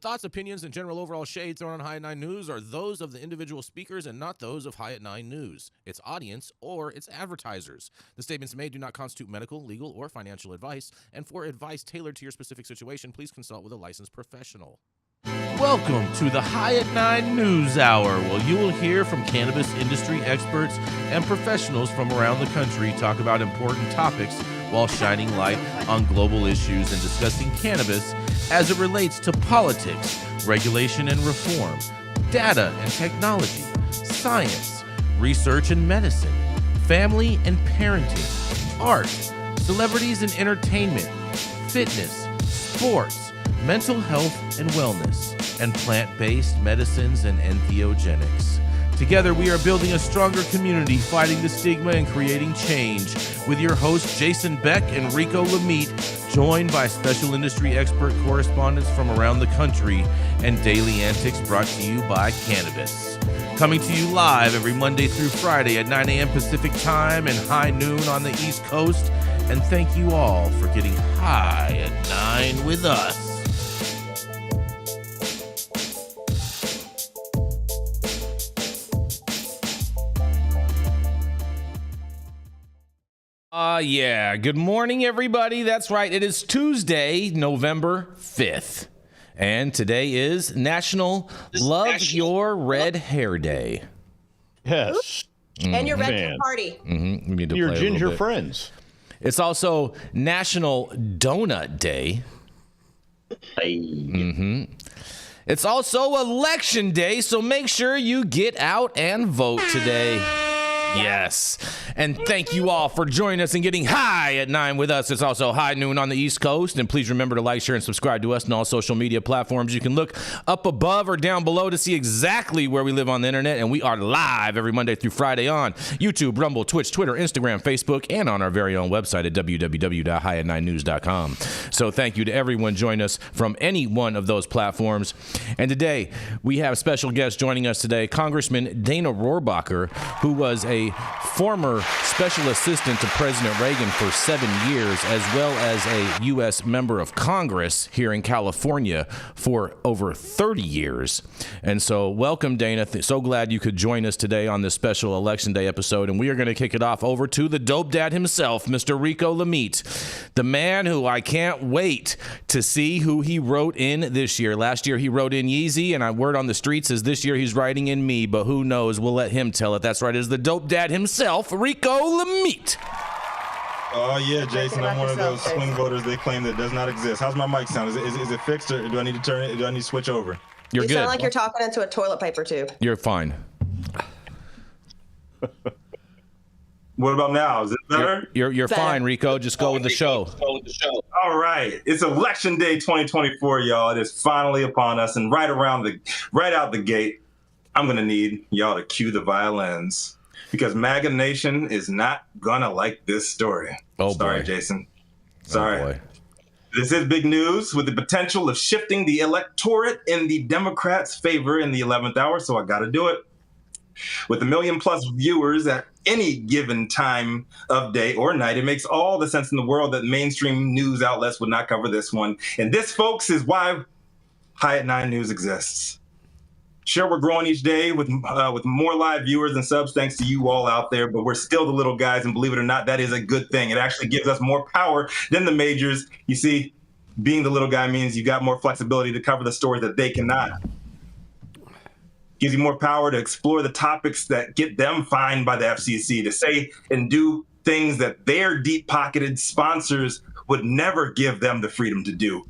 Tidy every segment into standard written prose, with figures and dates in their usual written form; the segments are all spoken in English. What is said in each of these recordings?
thoughts, opinions, and general overall shade thrown on High at 9 News are those of the individual speakers and not those of High at 9 News, its audience, or its advertisers. The statements made do not constitute medical, legal, or financial advice, and for advice tailored to your specific situation, please consult with a licensed professional. Welcome to the High at 9 News Hour, where you will hear from cannabis industry experts and professionals from around the country talk about important topics while shining light on global issues and discussing cannabis as it relates to politics, regulation and reform, data and technology, science, research and medicine, family and parenting, art, celebrities and entertainment, fitness, sports, mental health and wellness, and plant-based medicines and entheogenics. Together, we are building a stronger community, fighting the stigma and creating change. With your hosts, Jason Beck and Rico Lamitte, joined by special industry expert correspondents from around the country, and daily antics brought to you by Cannabis. Coming to you live every Monday through Friday at 9 a.m. Pacific Time and high noon on the East Coast. And thank you all for getting high at 9 with us. Yeah. Good morning, everybody. That's right. It is Tuesday, November 5th. And today is National Love Your Red Hair Day. Yes. And your red hair party. Mm-hmm. We need to Your play ginger friends. It's also National Donut Day. Mm-hmm. It's also Election Day, so make sure you get out and vote today. Yes. And thank you all for joining us and getting high at 9 with us. It's also high noon on the East Coast. And please remember to like, share, and subscribe to us on all social media platforms. You can look up above or down below to see exactly where we live on the internet. And we are live every Monday through Friday on YouTube, Rumble, Twitch, Twitter, Instagram, Facebook, and on our very own website at www.highat9news.com. So thank you to everyone joining us from any one of those platforms. And today we have a special guest joining us today, Congressman Dana Rohrabacher, who was a former special assistant to President Reagan for 7 years, as well as a U.S. member of Congress here in California for over 30 years. And so welcome, Dana. So glad you could join us today on this special Election Day episode. And we are going to kick it off over to the dope dad himself, Mr. Rico Lamitte, the man who I can't wait to see who he wrote in this year. Last year he wrote in Yeezy, and I word on the streets is this year he's writing in me, but who knows? We'll let him tell it. That's right. It's the dope dad himself, Rico Lamitte. Oh yeah, Jason, I'm one of those swing voters they claim that does not exist. How's my mic sound? Is it fixed, or do I need to turn it? Do I need to switch over? You're you good. Sound like you're talking into a toilet paper tube. You're fine. What about now? Is it better? You're fine, Rico. Just go with the show. All right, it's Election Day 2024, y'all. It is finally upon us, and right out the gate, I'm gonna need y'all to cue the violins, because MAGA Nation is not gonna like this story. Oh, sorry, boy. Jason. Sorry. Oh, boy. This is big news with the potential of shifting the electorate in the Democrats' favor in the 11th hour, so I gotta do it. With 1 million plus viewers at any given time of day or night, it makes all the sense in the world that mainstream news outlets would not cover this one. And this, folks, is why High at 9 News exists. Sure, we're growing each day with more live viewers and subs thanks to you all out there, but we're still the little guys, and believe it or not, that is a good thing. It actually gives us more power than the majors. You see, being the little guy means you got more flexibility to cover the stories that they cannot. Gives you more power to explore the topics that get them fined by the FCC, to say and do things that their deep-pocketed sponsors would never give them the freedom to do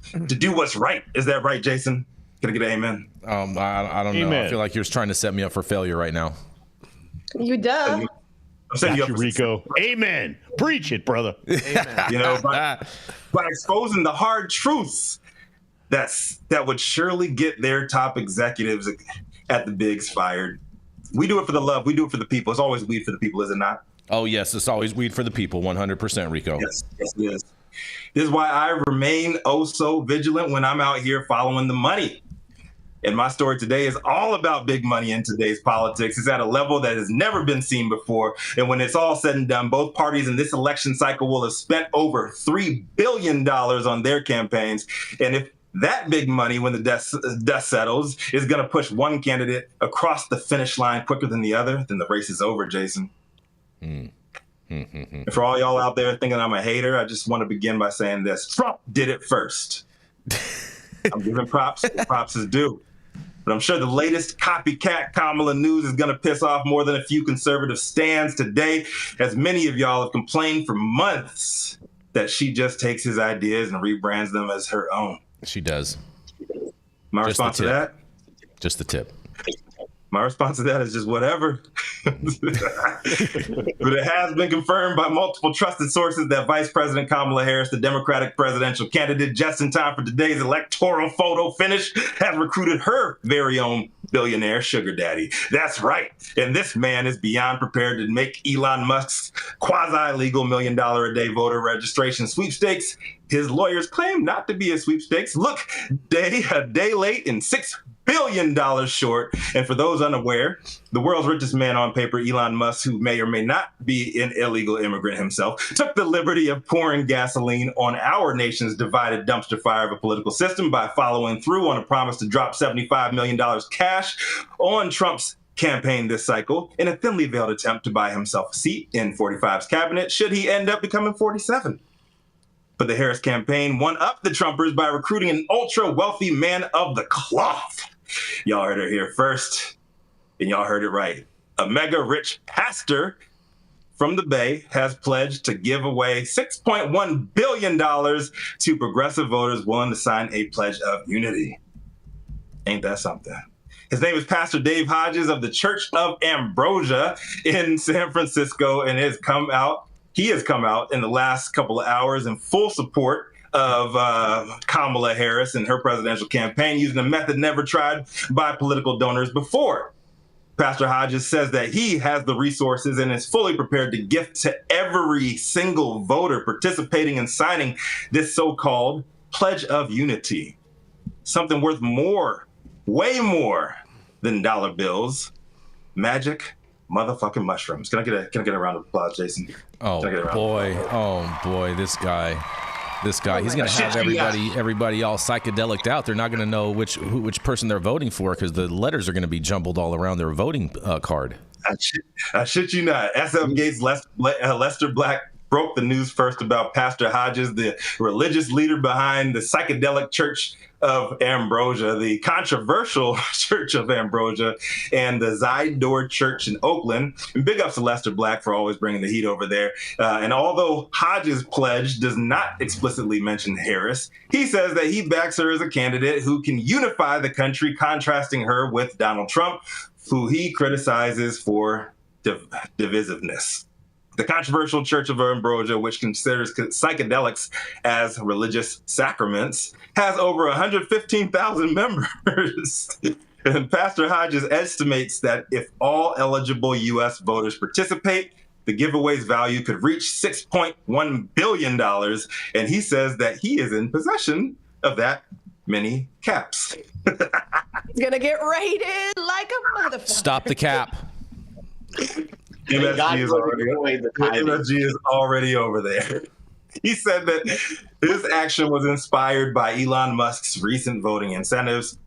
what's right. Is that right, Jason? Can I get an amen? I don't know. Amen. I feel like you're trying to set me up for failure right now. You duh. I'm setting you up Got you, for Rico. Amen. Preach it, brother. Amen. You know, by exposing the hard truths that would surely get their top executives at the bigs fired. We do it for the love. We do it for the people. It's always weed for the people, is it not? Oh, yes. It's always weed for the people. 100%, Rico. Yes, it is. This is why I remain oh so vigilant when I'm out here following the money. And my story today is all about big money in today's politics. It's at a level that has never been seen before. And when it's all said and done, both parties in this election cycle will have spent over $3 billion on their campaigns. And if that big money, when the dust settles, is going to push one candidate across the finish line quicker than the other, then the race is over, Jason. And for all y'all out there thinking I'm a hater, I just want to begin by saying this. Trump did it first. I'm giving props. Props is due. But I'm sure the latest copycat Kamala news is going to piss off more than a few conservative stands today, as many of y'all have complained for months that she just takes his ideas and rebrands them as her own. She does. My response to that? Just the tip. My response to that is just whatever. But it has been confirmed by multiple trusted sources that Vice President Kamala Harris, the Democratic presidential candidate, just in time for today's electoral photo finish, has recruited her very own billionaire sugar daddy. That's right. And this man is beyond prepared to make Elon Musk's quasi-legal $1 million a day voter registration sweepstakes. His lawyers claim not to be a sweepstakes. Look, a day late and $6 billion short. And for those unaware, the world's richest man on paper, Elon Musk, who may or may not be an illegal immigrant himself, took the liberty of pouring gasoline on our nation's divided dumpster fire of a political system by following through on a promise to drop $75 million cash on Trump's campaign this cycle in a thinly veiled attempt to buy himself a seat in 45's cabinet should he end up becoming 47. But the Harris campaign won up the Trumpers by recruiting an ultra-wealthy man of the cloth. Y'all heard it here first, and y'all heard it right. A mega-rich pastor from the Bay has pledged to give away $6.1 billion to progressive voters willing to sign a Pledge of Unity. Ain't that something? His name is Pastor Dave Hodges of the Church of Ambrosia in San Francisco, and he has come out in the last couple of hours in full support of Kamala Harris and her presidential campaign, using a method never tried by political donors before. Pastor Hodges says that he has the resources and is fully prepared to gift to every single voter participating in signing this so-called Pledge of Unity. Something worth more, way more than dollar bills. Magic motherfucking mushrooms. Can I get a round of applause, Jason? Oh boy, this guy. He's going to have everybody all psychedelic out. They're not going to know which person they're voting for because the letters are going to be jumbled all around their voting card. I shit you not. SF Gates Lester Black broke the news first about Pastor Hodges, the religious leader behind the psychedelic Church of Ambrosia, the controversial Church of Ambrosia, and the Zydor Church in Oakland. And big ups to Lester Black for always bringing the heat over there. And although Hodges' pledge does not explicitly mention Harris, he says that he backs her as a candidate who can unify the country, contrasting her with Donald Trump, who he criticizes for divisiveness. The controversial Church of Ambrosia, which considers psychedelics as religious sacraments, has over 115,000 members. And Pastor Hodges estimates that if all eligible U.S. voters participate, the giveaway's value could reach $6.1 billion. And he says that he is in possession of that many caps. It's going to get raided like a motherfucker. Stop the cap. MSG is already over there. He said that this action was inspired by Elon Musk's recent voting incentives,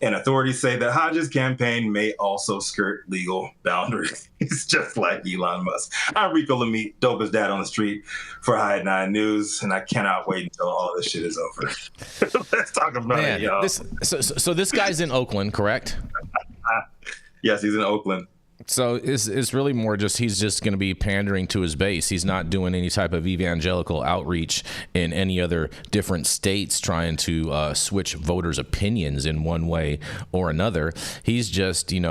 and authorities say that Hodges' campaign may also skirt legal boundaries. He's just like Elon Musk. I'm Rico Lamitte, dopest dad on the street for High 9 News, and I cannot wait until all of this shit is over. Let's talk about it, y'all. So this guy's in Oakland, correct? Yes, he's in Oakland. So it's really more just he's just going to be pandering to his base. He's not doing any type of evangelical outreach in any other different states trying to switch voters' opinions in one way or another. He's just, pandering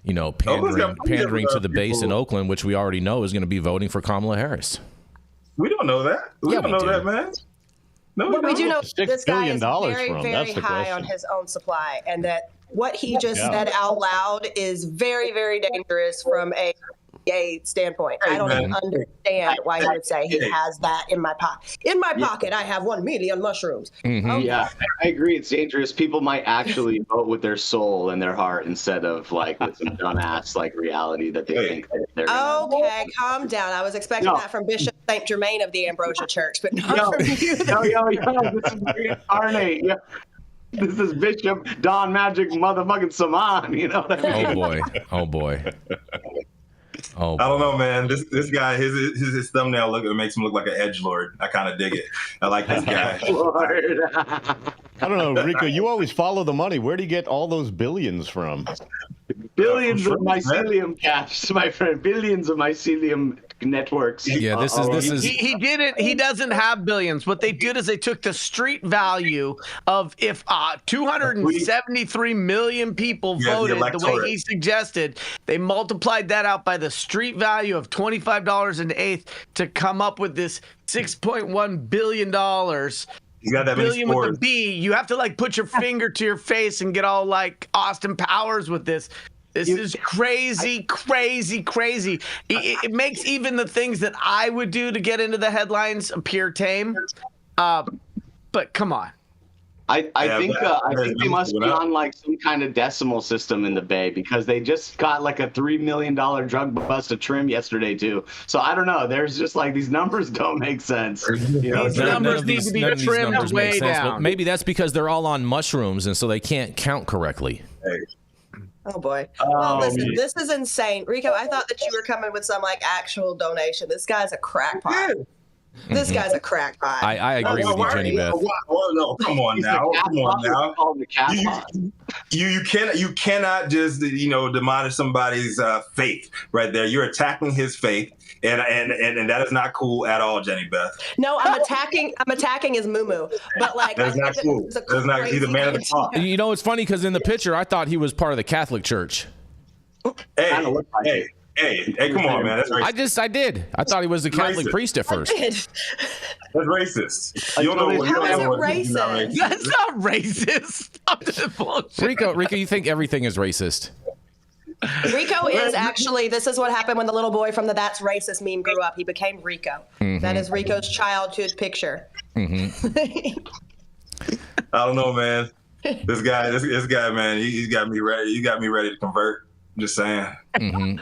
to the base in Oakland, which we already know is going to be voting for Kamala Harris. We don't know that. We don't know that, man. No, but we do know this guy is $6 very, billion very high on his own supply, and that what he just said out loud is very, very dangerous from a gay standpoint. I don't even understand why he would say he has that in my pocket. In my pocket, I have 1 million mushrooms. Okay. Yeah, I agree. It's dangerous. People might actually vote with their soul and their heart instead of like with some dumbass like reality that they think that they're gonna... Okay, calm down. I was expecting that from Bishop St. Germain of the Ambrosia Church, but not from you. This is reincarnate. Yeah. This is Bishop Don Magic motherfucking Saman, you know what I mean? Oh boy. I don't know, man. This guy, his thumbnail makes him look like an edgelord. I kind of dig it. I like this guy. I don't know, Rico. You always follow the money. Where do you get all those billions from? Billions of mycelium cash, my friend. Billions of mycelium networks. Yeah, this is. He did it. He doesn't have billions. What they did is they took the street value of if 273 million people voted the way he suggested. They multiplied that out by the street value of $25 an eighth to come up with this $6.1 billion. You got that billion with a B. You have to like put your finger to your face and get all like Austin Powers with this. This is crazy, crazy, crazy. It makes even the things that I would do to get into the headlines appear tame. But come on. I think they must be on like some kind of decimal system in the Bay because they just got like a $3 million drug bust a trim yesterday too. So I don't know. There's just like these numbers don't make sense. You know, these numbers need to be trimmed way down. Maybe that's because they're all on mushrooms and so they can't count correctly. Oh boy. Well, listen, this is insane. Rico, I thought that you were coming with some like actual donation. This guy's a crackpot. This guy's a crackpot. I agree with you, Jenny Beth. No, come on now. You cannot just demolish somebody's faith right there. You're attacking his faith, and that is not cool at all, Jenny Beth. No, I'm attacking his moo-moo. But like that's not cool. That's not. He's a man of the cloth. You know, it's funny because in the picture, I thought he was part of the Catholic Church. Hey, come on, man. That's racist. I did. I thought he was a Catholic priest at first. That's racist. You don't know How is it racist? That's not racist. Rico, you think everything is racist? Rico is actually, this is what happened when the little boy from the That's Racist meme grew up. He became Rico. Mm-hmm. That is Rico's childhood picture. Mm-hmm. I don't know, man. This guy, man, he's got me ready. You got me ready to convert. I'm just saying. Mm-hmm.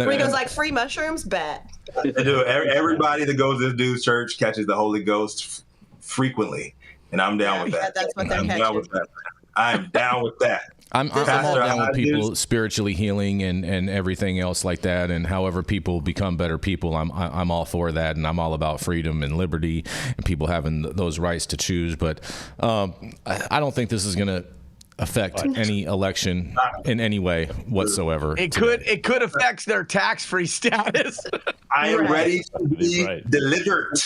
Rico's like, free mushrooms? Bet. Dude, everybody that goes to this dude's church catches the Holy Ghost frequently. And I'm down with that. That's what they're catching. I'm down with that. I'm all down with people spiritually healing and everything else like that, and however people become better people, I'm all for that, and I'm all about freedom and liberty and people having those rights to choose. But I don't think this is going to affect any election in any way whatsoever. It could affect their tax-free status. I am ready to be delivered.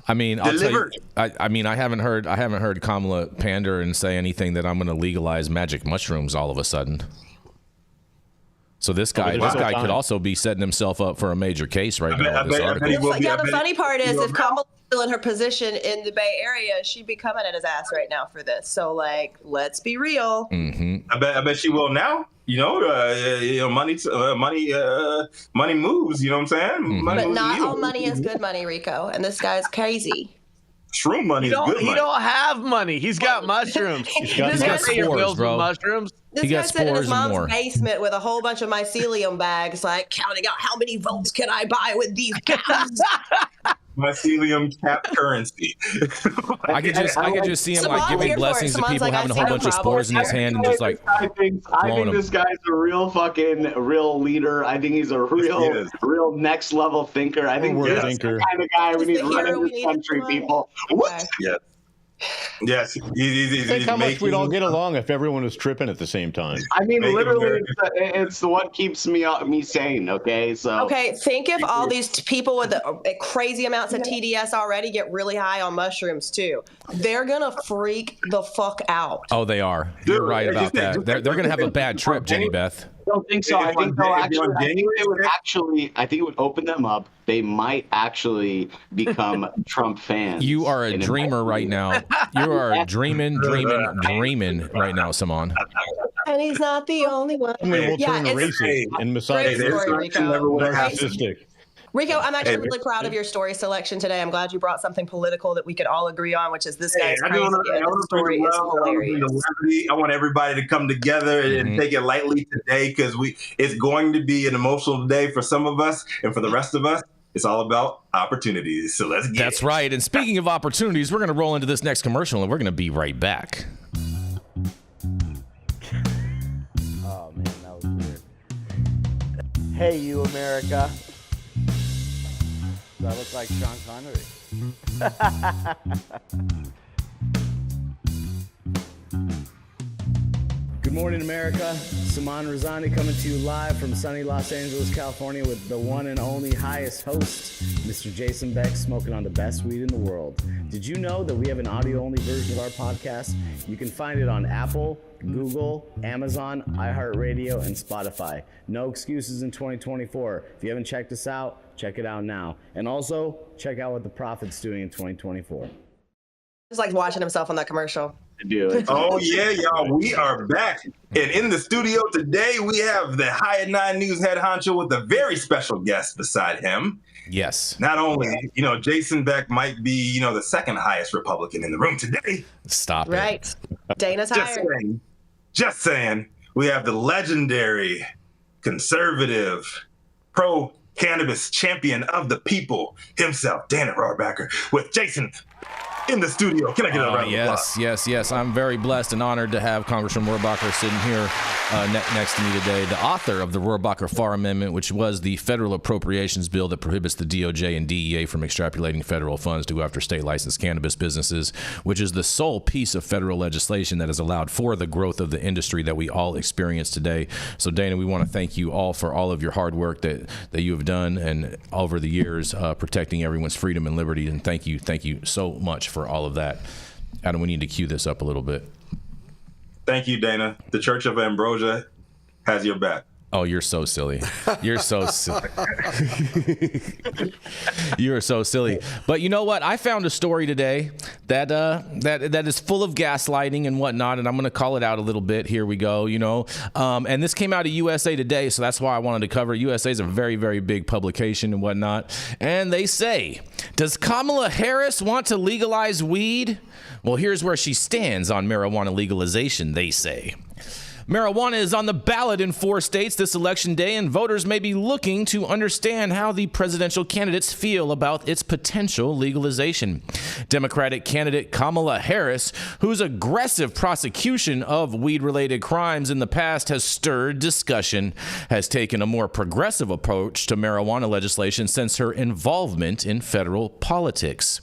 I mean, I'll tell you, I haven't heard Kamala pander and say anything that I'm going to legalize magic mushrooms all of a sudden. So this guy could also be setting himself up for a major case right now. The funny part is if Kamala's still in her position in the Bay Area, she'd be coming at his ass right now for this. So like, let's be real. Mm-hmm. I bet she will now. Money moves. You know what I'm saying? Mm-hmm. But not all money is good money, Rico. And this guy's crazy. Shroom money is good money. He don't have money. He's got mushrooms. He's got spores, bro. Mushrooms. This guy's sitting in his mom's basement with a whole bunch of mycelium bags, like counting out how many votes can I buy with these caps. Mycelium cap currency. I could just see him like giving blessings to people, having a whole bunch of spores in his hand and just like I think this guy's a real leader. I think he's a real next level thinker. I think this is the kind of guy we need running this country, people. What? Yeah. Yes, he's how much we'd all get along if everyone was tripping at the same time. I mean, literally, it's what keeps me sane. Okay, so think if all these people with crazy amounts of TDS already get really high on mushrooms too, they're gonna freak the fuck out. Oh, they are. You're right about that. They're gonna have a bad trip, Jenny Beth. I don't think so. I think it would open them up. They might actually become Trump fans. You are a dreamer right now. You are dreaming right now, Saman. And he's not the only one. I mean, we'll Yeah, turn it's- racist and Great story, Rico. narcissistic. Rico, I'm actually really proud of your story selection today. I'm glad you brought something political that we could all agree on, which is this guy's crazy and the story is hilarious. I want everybody to come together and take it lightly today because it's going to be an emotional day for some of us, and for the rest of us, it's all about opportunities. So let's get That's right. And speaking of opportunities, we're going to roll into this next commercial, and we're going to be right back. Oh, man, that was weird. Hey, you, America. Do I look like Sean Connery? Good morning, America. Saman Razani coming to you live from sunny Los Angeles, California with the one and only highest host, Mr. Jason Beck, smoking on the best weed in the world. Did you know that we have an audio-only version of our podcast? You can find it on Apple, Google, Amazon, iHeartRadio, and Spotify. No excuses in 2024. If you haven't checked us out, check it out now. And also, check out what the Prophet's doing in 2024. Just like watching himself on that commercial. Oh, yeah, y'all. We are back. And in the studio today, we have the High at 9 News head honcho with a very special guest beside him. Yes. Not only, Jason Beck might be, the second highest Republican in the room today. Stop it. Right. Dana's hired. Just saying. We have the legendary, conservative, pro-cannabis champion of the people himself, Dana Rohrabacher, with Jason in the studio. Can I get a round of applause? Yes. I'm very blessed and honored to have Congressman Rohrabacher sitting here next to me today, the author of the Rohrabacher-Farr Amendment, which was the federal appropriations bill that prohibits the DOJ and DEA from extrapolating federal funds to go after state-licensed cannabis businesses, which is the sole piece of federal legislation that has allowed for the growth of the industry that we all experience today. So, Dana, we want to thank you all for all of your hard work that you have done and over the years protecting everyone's freedom and liberty, and thank you so much for all of that. Adam, we need to cue this up a little bit. Thank you, Dana. The Church of Ambrosia has your back. Oh, you're so silly. You're so silly. You are so silly. But you know what? I found a story today that is full of gaslighting and whatnot, and I'm going to call it out a little bit. Here we go. And this came out of USA Today, so that's why I wanted to cover it. USA is a very, very big publication and whatnot, and they say, does Kamala Harris want to legalize weed? Well, here's where she stands on marijuana legalization, they say. Marijuana is on the ballot in 4 states this election day, and voters may be looking to understand how the presidential candidates feel about its potential legalization. Democratic candidate Kamala Harris, whose aggressive prosecution of weed-related crimes in the past has stirred discussion, has taken a more progressive approach to marijuana legislation since her involvement in federal politics.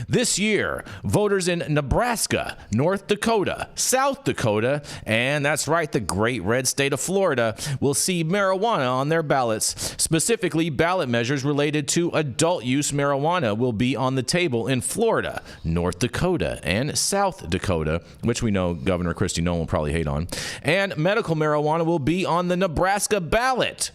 This year, voters in Nebraska, North Dakota, South Dakota, and that's right, the great red state of Florida, will see marijuana on their ballots. Specifically, ballot measures related to adult use marijuana will be on the table in Florida, North Dakota, and South Dakota, which we know Governor Kristi Noem will probably hate on. And medical marijuana will be on the Nebraska ballot.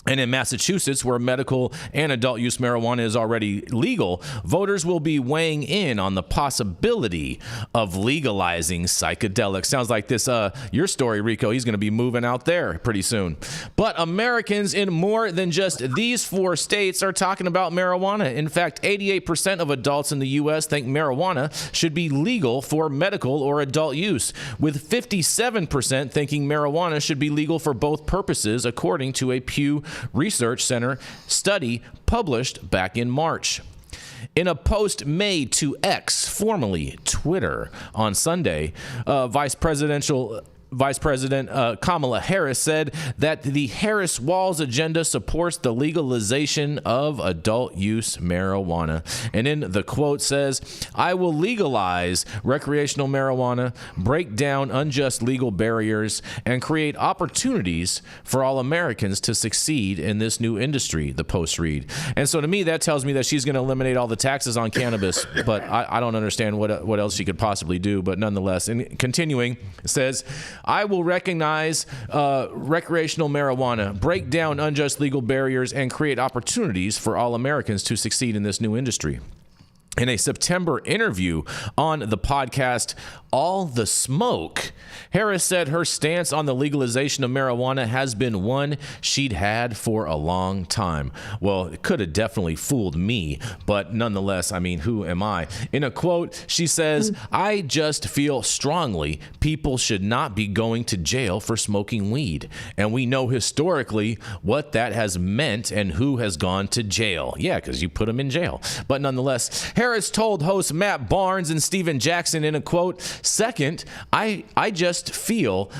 And in Massachusetts, where medical and adult use marijuana is already legal, voters will be weighing in on the possibility of legalizing psychedelics. Sounds like this, your story, Rico. He's going to be moving out there pretty soon. But Americans in more than just these 4 states are talking about marijuana. In fact, 88% of adults in the U.S. think marijuana should be legal for medical or adult use, with 57% thinking marijuana should be legal for both purposes, according to a Pew Research Center study published back in March. In a post made to X, formerly Twitter, on Sunday, Vice President Kamala Harris said that the Harris-Walz agenda supports the legalization of adult use marijuana. And in the quote says, I will legalize recreational marijuana, break down unjust legal barriers, and create opportunities for all Americans to succeed in this new industry, the post read. And so to me, that tells me that she's going to eliminate all the taxes on cannabis, but I don't understand what else she could possibly do. But nonetheless, and continuing, it says, I will recognize recreational marijuana, break down unjust legal barriers, and create opportunities for all Americans to succeed in this new industry. In a September interview on the podcast All the Smoke, Harris said her stance on the legalization of marijuana has been one she'd had for a long time. Well, it could have definitely fooled me, but nonetheless, I mean, who am I? In a quote, she says, "I just feel strongly people should not be going to jail for smoking weed. And we know historically what that has meant and who has gone to jail." Yeah, because you put them in jail. But nonetheless, Harris told hosts Matt Barnes and Steven Jackson in a quote, "Second, I just feel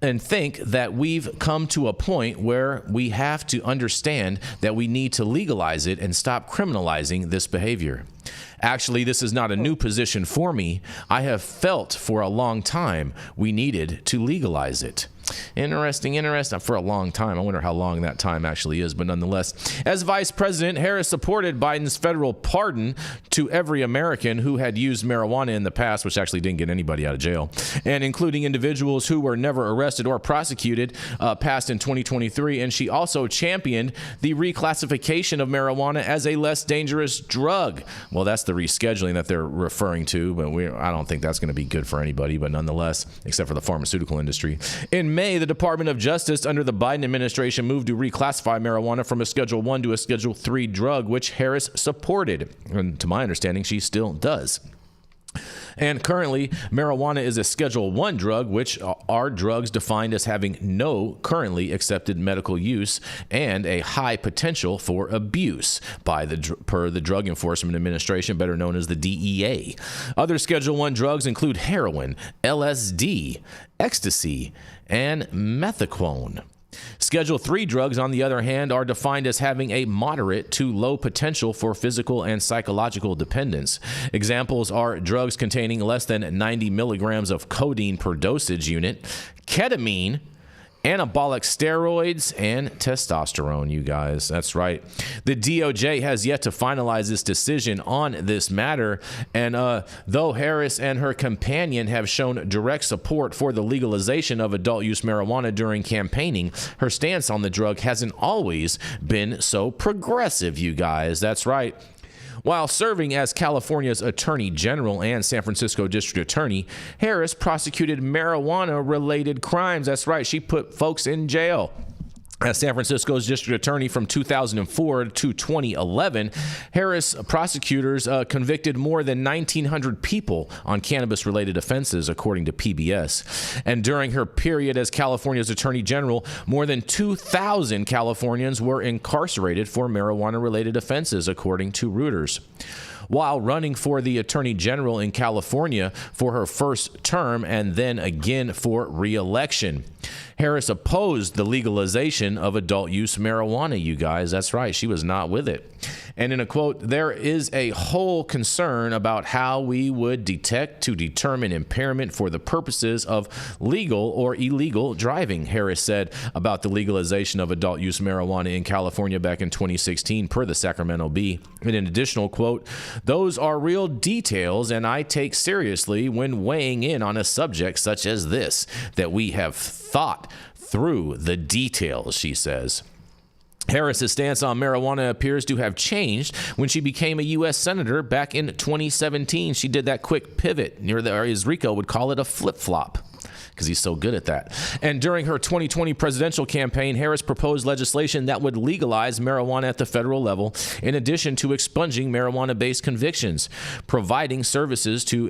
and think that we've come to a point where we have to understand that we need to legalize it and stop criminalizing this behavior. Actually, this is not a new position for me. I have felt for a long time we needed to legalize it." Interesting. For a long time. I wonder how long that time actually is, but nonetheless. As vice president, Harris supported Biden's federal pardon to every American who had used marijuana in the past, which actually didn't get anybody out of jail, and including individuals who were never arrested or prosecuted, passed in 2023. And she also championed the reclassification of marijuana as a less dangerous drug. Well, that's the rescheduling that they're referring to, but I don't think that's going to be good for anybody, but nonetheless, except for the pharmaceutical industry. In May, the Department of Justice under the Biden administration moved to reclassify marijuana from a Schedule I to a Schedule III drug, which Harris supported. And to my understanding, she still does. And currently, marijuana is a Schedule I drug, which are drugs defined as having no currently accepted medical use and a high potential for abuse per the Drug Enforcement Administration, better known as the DEA. Other Schedule I drugs include heroin, LSD, ecstasy, and methaquone. Schedule III drugs, on the other hand, are defined as having a moderate to low potential for physical and psychological dependence. Examples are drugs containing less than 90 milligrams of codeine per dosage unit, ketamine, anabolic steroids, and testosterone, you guys. That's right. The DOJ has yet to finalize its decision on this matter, and though Harris and her companion have shown direct support for the legalization of adult use marijuana during campaigning, her stance on the drug hasn't always been so progressive, you guys. That's right. While serving as California's Attorney General and San Francisco District Attorney, Harris prosecuted marijuana-related crimes. That's right, she put folks in jail. As San Francisco's district attorney from 2004 to 2011, Harris prosecutors convicted more than 1,900 people on cannabis-related offenses, according to PBS. And during her period as California's attorney general, more than 2,000 Californians were incarcerated for marijuana-related offenses, according to Reuters. While running for the Attorney General in California for her first term and then again for re-election, Harris opposed the legalization of adult use marijuana, you guys. That's right. She was not with it. And in a quote, "There is a whole concern about how we would detect to determine impairment for the purposes of legal or illegal driving," Harris said about the legalization of adult use marijuana in California back in 2016 per the Sacramento Bee. In an additional quote, "Those are real details, and I take seriously when weighing in on a subject such as this, that we have thought through the details," she says. Harris's stance on marijuana appears to have changed when she became a U.S. Senator back in 2017. She did that quick pivot, or as Rico would call it, a flip-flop, because he's so good at that. And during her 2020 presidential campaign, Harris proposed legislation that would legalize marijuana at the federal level, in addition to expunging marijuana-based convictions, providing services to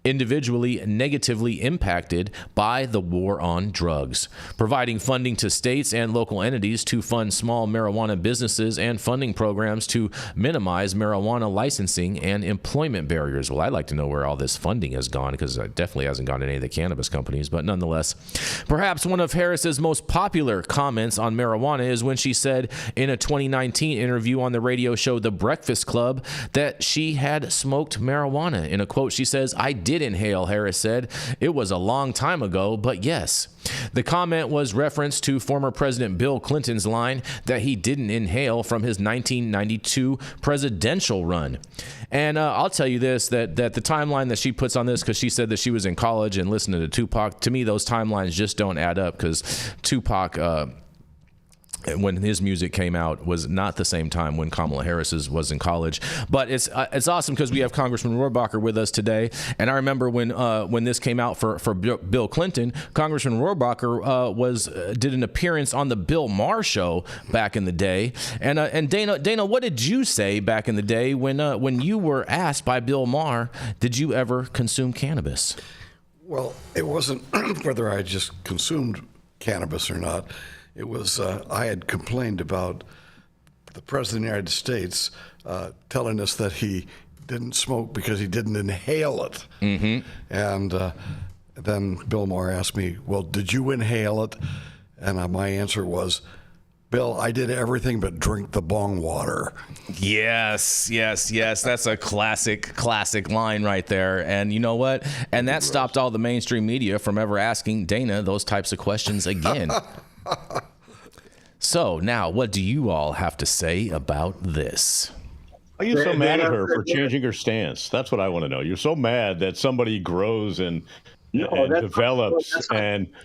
individually negatively impacted by the war on drugs, providing funding to states and local entities to fund small marijuana businesses, and funding programs to minimize marijuana licensing and employment barriers. Well, I'd like to know where all this funding has gone, because it definitely hasn't gone to any of the cannabis companies. But nonetheless, perhaps one of Harris's most popular comments on marijuana is when she said in a 2019 interview on the radio show The Breakfast Club that she had smoked marijuana. In a quote, she says, "I did inhale," Harris said. "It was a long time ago, but yes." The comment was reference to former President Bill Clinton's line that he didn't inhale from his 1992 presidential run. And I'll tell you this, that the timeline that she puts on this, because she said that she was in college and listening to Tupac, to me those timelines just don't add up, because Tupac when his music came out was not the same time when Kamala Harris's was in college. But it's awesome because we have Congressman Rohrabacher with us today. And I remember when this came out for Bill Clinton, Congressman Rohrabacher did an appearance on the Bill Maher show back in the day. And Dana, what did you say back in the day when you were asked by Bill Maher, did you ever consume cannabis? Well, it wasn't whether I just consumed cannabis or not. It was, I had complained about the President of the United States telling us that he didn't smoke because he didn't inhale it. Mm-hmm. And then Bill Maher asked me, well, did you inhale it? And my answer was, Bill, I did everything but drink the bong water. Yes. That's a classic line right there. And you know what? And that stopped all the mainstream media from ever asking Dana those types of questions again. So now, what do you all have to say about this? Are you so mad at her for changing her stance? That's what I want to know. You're so mad that somebody grows and develops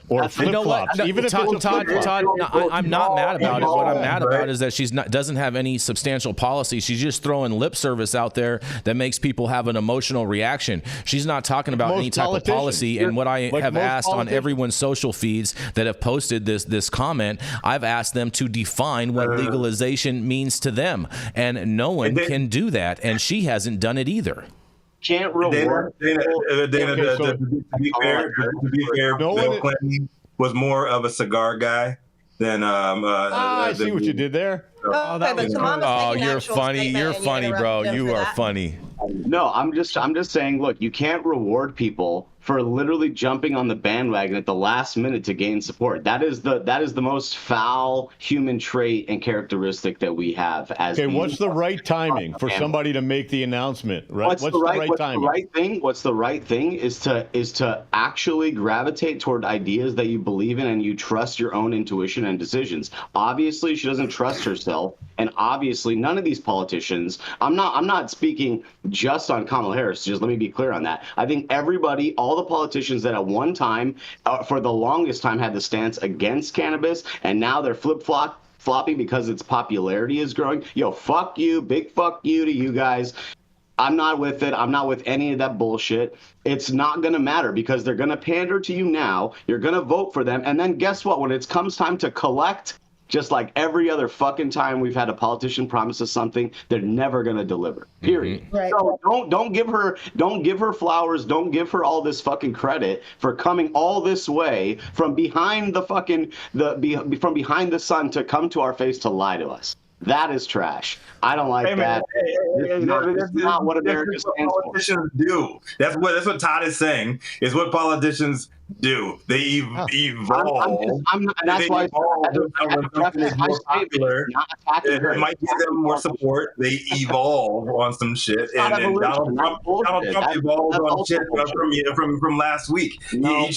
or flip-flops. No, even if Todd, I'm not mad about it. What I'm mad about is that doesn't have any substantial policy. She's just throwing lip service out there that makes people have an emotional reaction. She's not talking about any type of policy. And what I have asked on everyone's social feeds that have posted this comment, I've asked them to define what legalization means to them. And no one can do that. And she hasn't done it either. Can't reward. To be fair, Bill Clinton was more of a cigar guy than. I see what you did there. You're funny. You're funny, bro. You are funny. No, I'm just saying. Look, you can't reward people for literally jumping on the bandwagon at the last minute to gain support. That is the most foul human trait and characteristic that we have. What's the right timing for somebody to make the announcement? Right? What's the right timing? What's the right thing is to actually gravitate toward ideas that you believe in and you trust your own intuition and decisions. Obviously, she doesn't trust herself, and obviously, none of these politicians. I'm not speaking just on Kamala Harris. Just let me be clear on that. I think everybody, all the politicians that at one time, for the longest time, had the stance against cannabis, and now they're flip-flopping because its popularity is growing. Yo, fuck you, big fuck you to you guys. I'm not with it. I'm not with any of that bullshit. It's not going to matter because they're going to pander to you now. You're going to vote for them. And then guess what? When it comes time to collect, just like every other fucking time we've had a politician promise us something, they're never going to deliver. Period. Mm-hmm. Right. So don't give her flowers. Don't give her all this fucking credit for coming all this way from behind from behind the sun to come to our face to lie to us. That is trash. I don't like that. It's not what America stands for. Politicians do. That's what Todd is saying. Is what politicians do. They evolve. That's why it might give them more support. They evolve on some shit, and Donald Trump evolved on shit from last week. No. He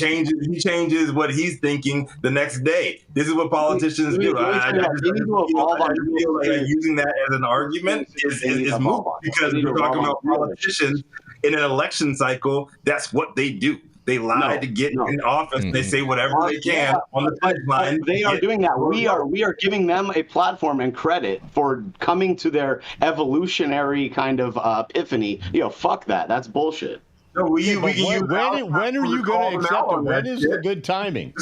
changes what he's thinking the next day. This is what politicians do. I feel like using that as an argument is moot because we're talking about politicians in an election cycle. That's what they do. They lie to get in office. They say whatever they can on the pipeline. They are doing that. We are giving them a platform and credit for coming to their evolutionary kind of epiphany. Fuck that. That's bullshit. No, when are you going to accept it? When is the good timing?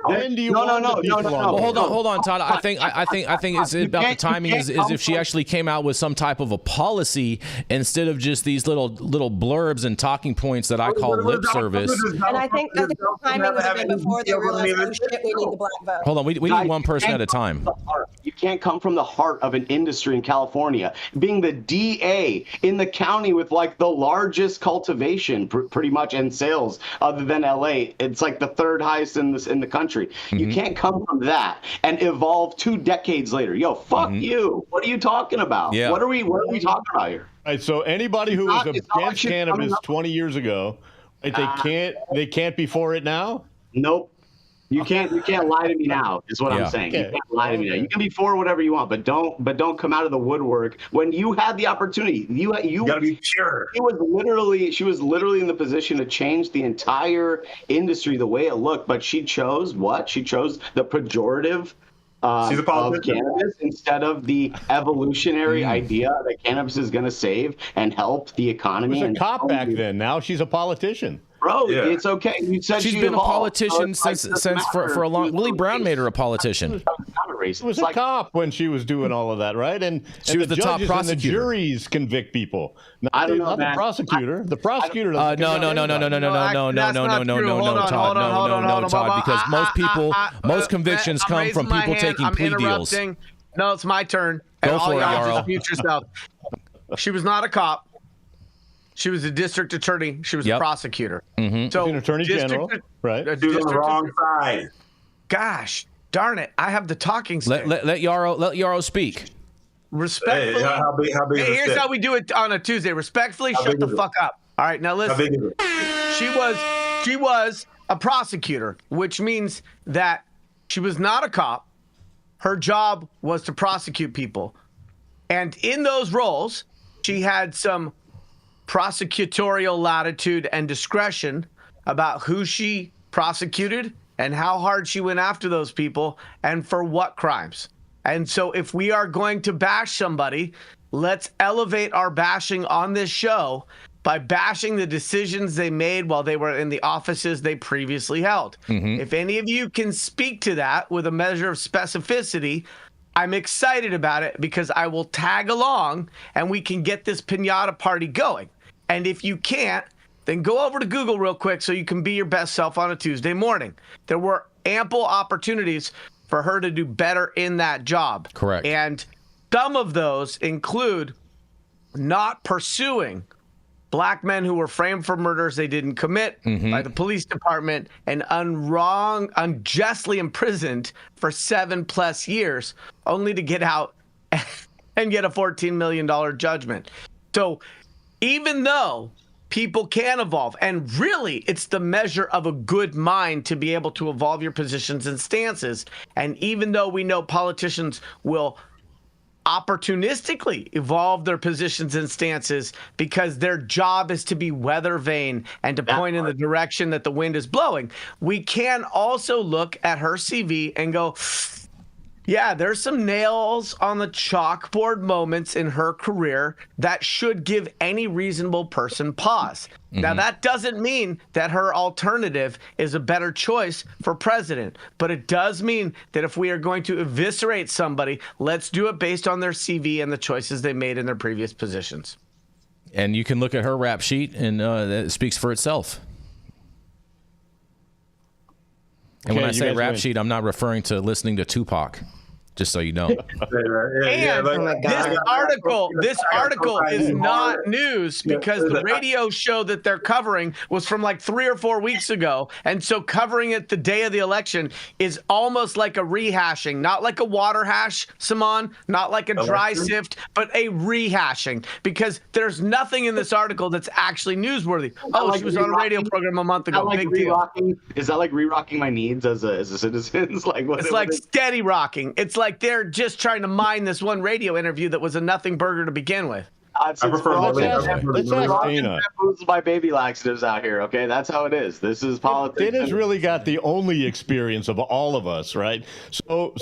When do you want people on? Well, hold on, Todd. I think it's about the timing is if she actually came out with some type of a policy instead of just these little blurbs and talking points that I call lip service. And I think the timing would have been before they realized, oh shit, we need the black vote. Hold on, we need one person at a time. You can't come from the heart of an industry in California, being the DA in the county with like the largest cultivation pretty much and sales other than LA. It's like the third highest in the country. Mm-hmm. You can't come from that and evolve 2 decades later. Yo, fuck you. What are you talking about? Yeah. What are we talking about here? All right, so anybody who was against cannabis 20 years ago, they can't be for it now? Nope. You can't lie to me now, is what I'm saying. You can't lie to me now. You can be for whatever you want, but don't come out of the woodwork when you had the opportunity. You gotta be pure. She was literally in the position to change the entire industry the way it looked, but she chose what? She chose the pejorative She's a politician. Of cannabis instead of the evolutionary idea that cannabis is going to save and help the economy. She was a cop back then. Now she's a politician. Bro, it's okay. You said she's been a politician since for a long. Willie Brown made her a politician. She was a cop when she was doing all of that, right? And she was the top prosecutor. And the juries convict people. I don't know, not the prosecutor. The prosecutor doesn't. No, Todd. Because most convictions come from people taking plea deals. No, it's my turn. Go for it, Yarrow. Just mute yourself. She was not a cop. She was a district attorney. She was a prosecutor. Mm-hmm. So an attorney general, right? She's on the wrong side. Gosh, darn it! I have the talking stick. Let Yarrow speak. Respectfully. Hey, how big here's how we do it on a Tuesday. Respectfully, shut the fuck up. All right, now listen. How big is it? She was a prosecutor, which means that she was not a cop. Her job was to prosecute people, and in those roles, she had some prosecutorial latitude and discretion about who she prosecuted and how hard she went after those people and for what crimes. And so if we are going to bash somebody, let's elevate our bashing on this show by bashing the decisions they made while they were in the offices they previously held. Mm-hmm. If any of you can speak to that with a measure of specificity, I'm excited about it because I will tag along and we can get this piñata party going. And if you can't, then go over to Google real quick so you can be your best self on a Tuesday morning. There were ample opportunities for her to do better in that job. Correct. And some of those include not pursuing black men who were framed for murders they didn't commit by the police department and unjustly imprisoned for 7+ years, only to get out and get a $14 million judgment. So even though people can evolve, and really it's the measure of a good mind to be able to evolve your positions and stances, and even though we know politicians will opportunistically evolve their positions and stances because their job is to be weather vane and to point in the direction that the wind is blowing, we can also look at her CV and go, yeah, there's some nails on the chalkboard moments in her career that should give any reasonable person pause. Mm-hmm. Now, that doesn't mean that her alternative is a better choice for president, but it does mean that if we are going to eviscerate somebody, let's do it based on their CV and the choices they made in their previous positions. And you can look at her rap sheet, and it speaks for itself. And when I say rap sheet, I'm not referring to listening to Tupac, just so you know. This article is not news because the radio show that they're covering was from like 3 or 4 weeks ago. And so covering it the day of the election is almost like a rehashing, not like a water hash, Saman, not like a dry sift, but a rehashing, because there's nothing in this article that's actually newsworthy. Oh, she was on a radio program a month ago. Big deal. Is that like re-rocking my needs as a citizen? It's like steady rocking. It's like they're just trying to mine this one radio interview that was a nothing burger to begin with. I prefer my baby laxatives out here. Okay, that's how it is. This is politics. Dana's really got the only experience of all of us, right? So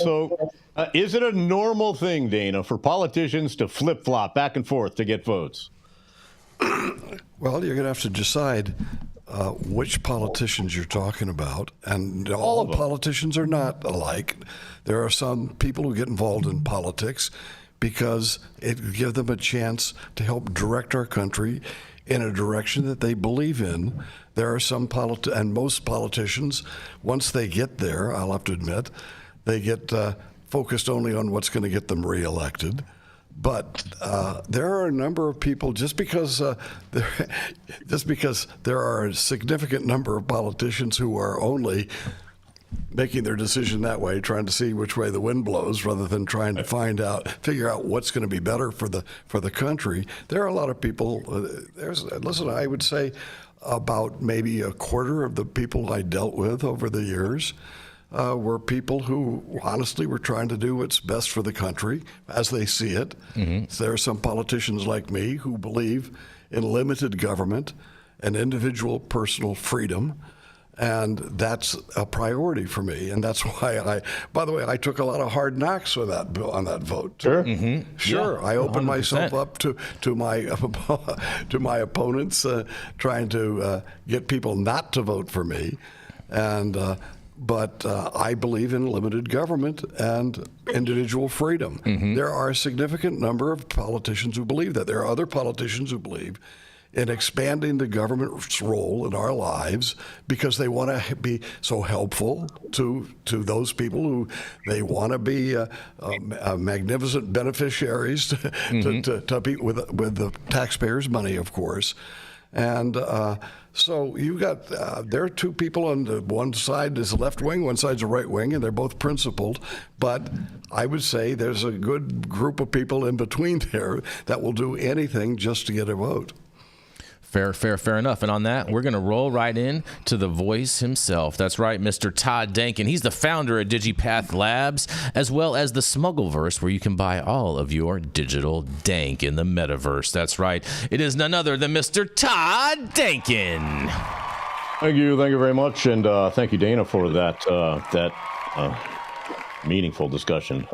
is it a normal thing, Dana, for politicians to flip-flop back and forth to get votes? Well, you're going to have to decide which politicians you're talking about, and all politicians are not alike. There are some people who get involved in politics because it gives them a chance to help direct our country in a direction that they believe in. There are some and most politicians, once they get there, I'll have to admit, they get focused only on what's going to get them reelected. But there are a number of people, just because there are a significant number of politicians who are only making their decision that way, trying to see which way the wind blows, rather than trying to figure out what's going to be better for the country. There are a lot of people. Listen, I would say about maybe a quarter of the people I dealt with over the years were people who honestly were trying to do what's best for the country as they see it. Mm-hmm. So there are some politicians like me who believe in limited government and individual personal freedom. And that's a priority for me, and that's why by the way, I took a lot of hard knocks with that bill on that vote. Sure, sure. Yeah, I opened 100%. myself up to my opponents, trying to get people not to vote for me, and but I believe in limited government and individual freedom. There are a significant number of politicians who believe that. There are other politicians who believe in expanding the government's role in our lives because they want to be so helpful to those people who they want to be magnificent beneficiaries to be with the taxpayers' money, of course. And so you got there are two people on the one side is the left wing, one side's the right wing, and they're both principled. But I would say there's a good group of people in between there that will do anything just to get a vote. Fair enough. And on that, we're going to roll right in to the voice himself. That's right, Mr. Todd Denkin. He's the founder of DigiPath Labs, as well as the Smuggleverse, where you can buy all of your digital dank in the metaverse. That's right. It is none other than Mr. Todd Denkin. Thank you very much, and thank you, Dana, for that meaningful discussion.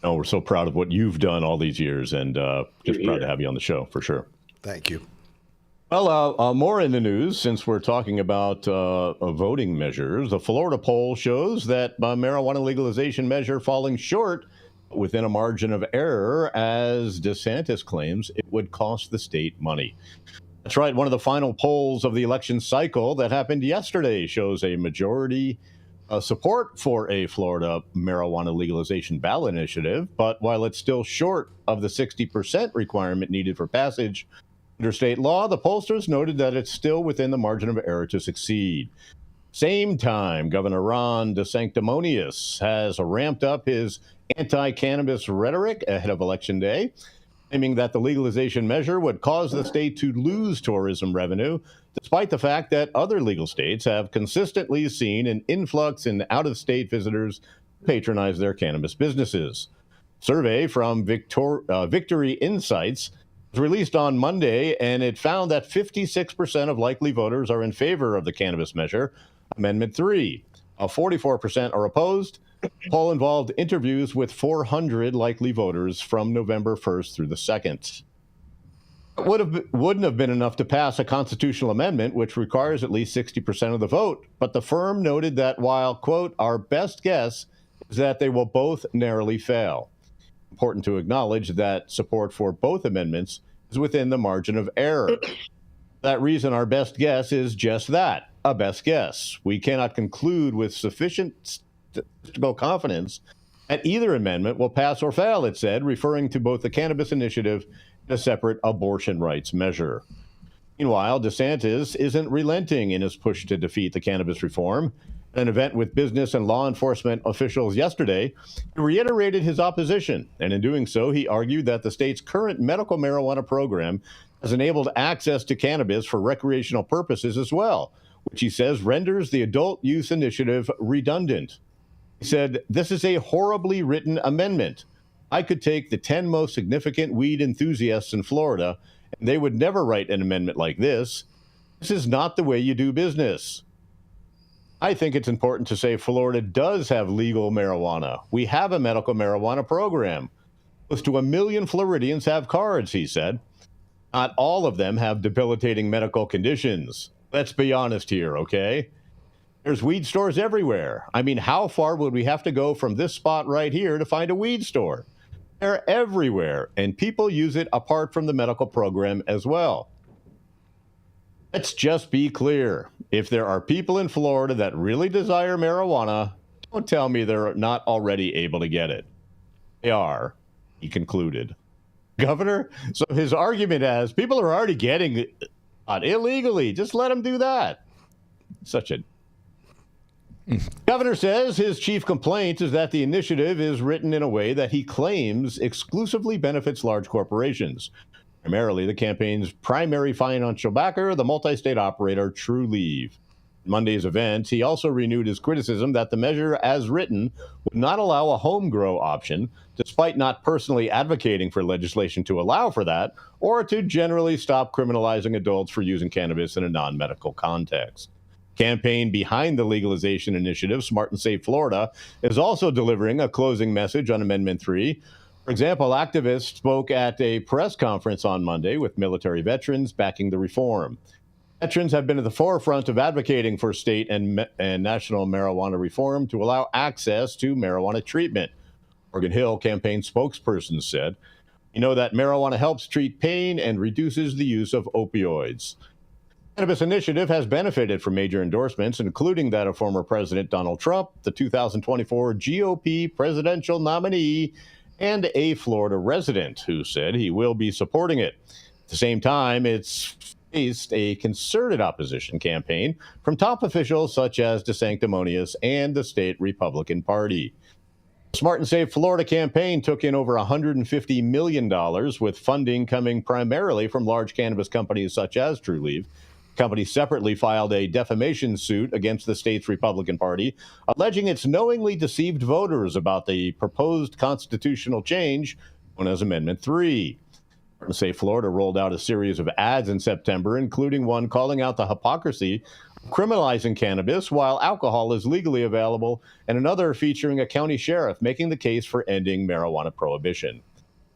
We're so proud of what you've done all these years, and just proud to have you on the show, for sure. Thank you. Well, more in the news, since we're talking about voting measures. A Florida poll shows that marijuana legalization measure falling short within a margin of error, as DeSantis claims it would cost the state money. That's right. One of the final polls of the election cycle that happened yesterday shows a majority support for a Florida marijuana legalization ballot initiative. But while it's still short of the 60% requirement needed for passage under state law, the pollsters noted that it's still within the margin of error to succeed. Same time, Governor Ron DeSanctimonious has ramped up his anti-cannabis rhetoric ahead of Election Day, claiming that the legalization measure would cause the state to lose tourism revenue, despite the fact that other legal states have consistently seen an influx in out-of-state visitors patronize their cannabis businesses. Survey from Victory Insights was released on Monday, and it found that 56% of likely voters are in favor of the cannabis measure, Amendment 3. 44% are opposed. The poll involved interviews with 400 likely voters from November 1st through the 2nd. It wouldn't have been enough to pass a constitutional amendment, which requires at least 60% of the vote. But the firm noted that while, quote, our best guess is that they will both narrowly fail. Important to acknowledge that support for both amendments is within the margin of error. For that reason, our best guess is just that, a best guess. We cannot conclude with sufficient statistical confidence that either amendment will pass or fail, it said, referring to both the cannabis initiative and a separate abortion rights measure. Meanwhile, DeSantis isn't relenting in his push to defeat the cannabis reform. At an event with business and law enforcement officials yesterday, he reiterated his opposition, and in doing so, he argued that the state's current medical marijuana program has enabled access to cannabis for recreational purposes as well, which he says renders the adult use initiative redundant. He said, this is a horribly written amendment. I could take the 10 most significant weed enthusiasts in Florida, and they would never write an amendment like this. This is not the way you do business. I think it's important to say Florida does have legal marijuana. We have a medical marijuana program. Close to 1 million Floridians have cards, he said. Not all of them have debilitating medical conditions. Let's be honest here, okay? There's weed stores everywhere. I mean, how far would we have to go from this spot right here to find a weed store? They're everywhere, and people use it apart from the medical program as well. Let's just be clear. If there are people in Florida that really desire marijuana, don't tell me they're not already able to get it. They are, he concluded. Governor, so his argument is people are already getting it illegally. Just let them do that. Such a... Governor says his chief complaint is that the initiative is written in a way that he claims exclusively benefits large corporations. Primarily, the campaign's primary financial backer, the multi-state operator TrueLeave. At Monday's event, he also renewed his criticism that the measure, as written, would not allow a home grow option, despite not personally advocating for legislation to allow for that, or to generally stop criminalizing adults for using cannabis in a non-medical context. Campaign behind the legalization initiative, Smart and Safe Florida, is also delivering a closing message on Amendment 3. For example, activists spoke at a press conference on Monday with military veterans backing the reform. Veterans have been at the forefront of advocating for state and national marijuana reform to allow access to marijuana treatment. Morgan Hill campaign spokesperson said, "We know that marijuana helps treat pain and reduces the use of opioids." The Cannabis Initiative has benefited from major endorsements, including that of former President Donald Trump, the 2024 GOP presidential nominee, and a Florida resident who said he will be supporting it. At the same time, it's faced a concerted opposition campaign from top officials such as DeSanctimonious and the state Republican Party. The Smart and Safe Florida campaign took in over $150 million, with funding coming primarily from large cannabis companies such as Trulieve. The company separately filed a defamation suit against the state's Republican Party, alleging it's knowingly deceived voters about the proposed constitutional change known as Amendment 3. Smart and Safe Florida rolled out a series of ads in September, including one calling out the hypocrisy of criminalizing cannabis while alcohol is legally available, and another featuring a county sheriff making the case for ending marijuana prohibition.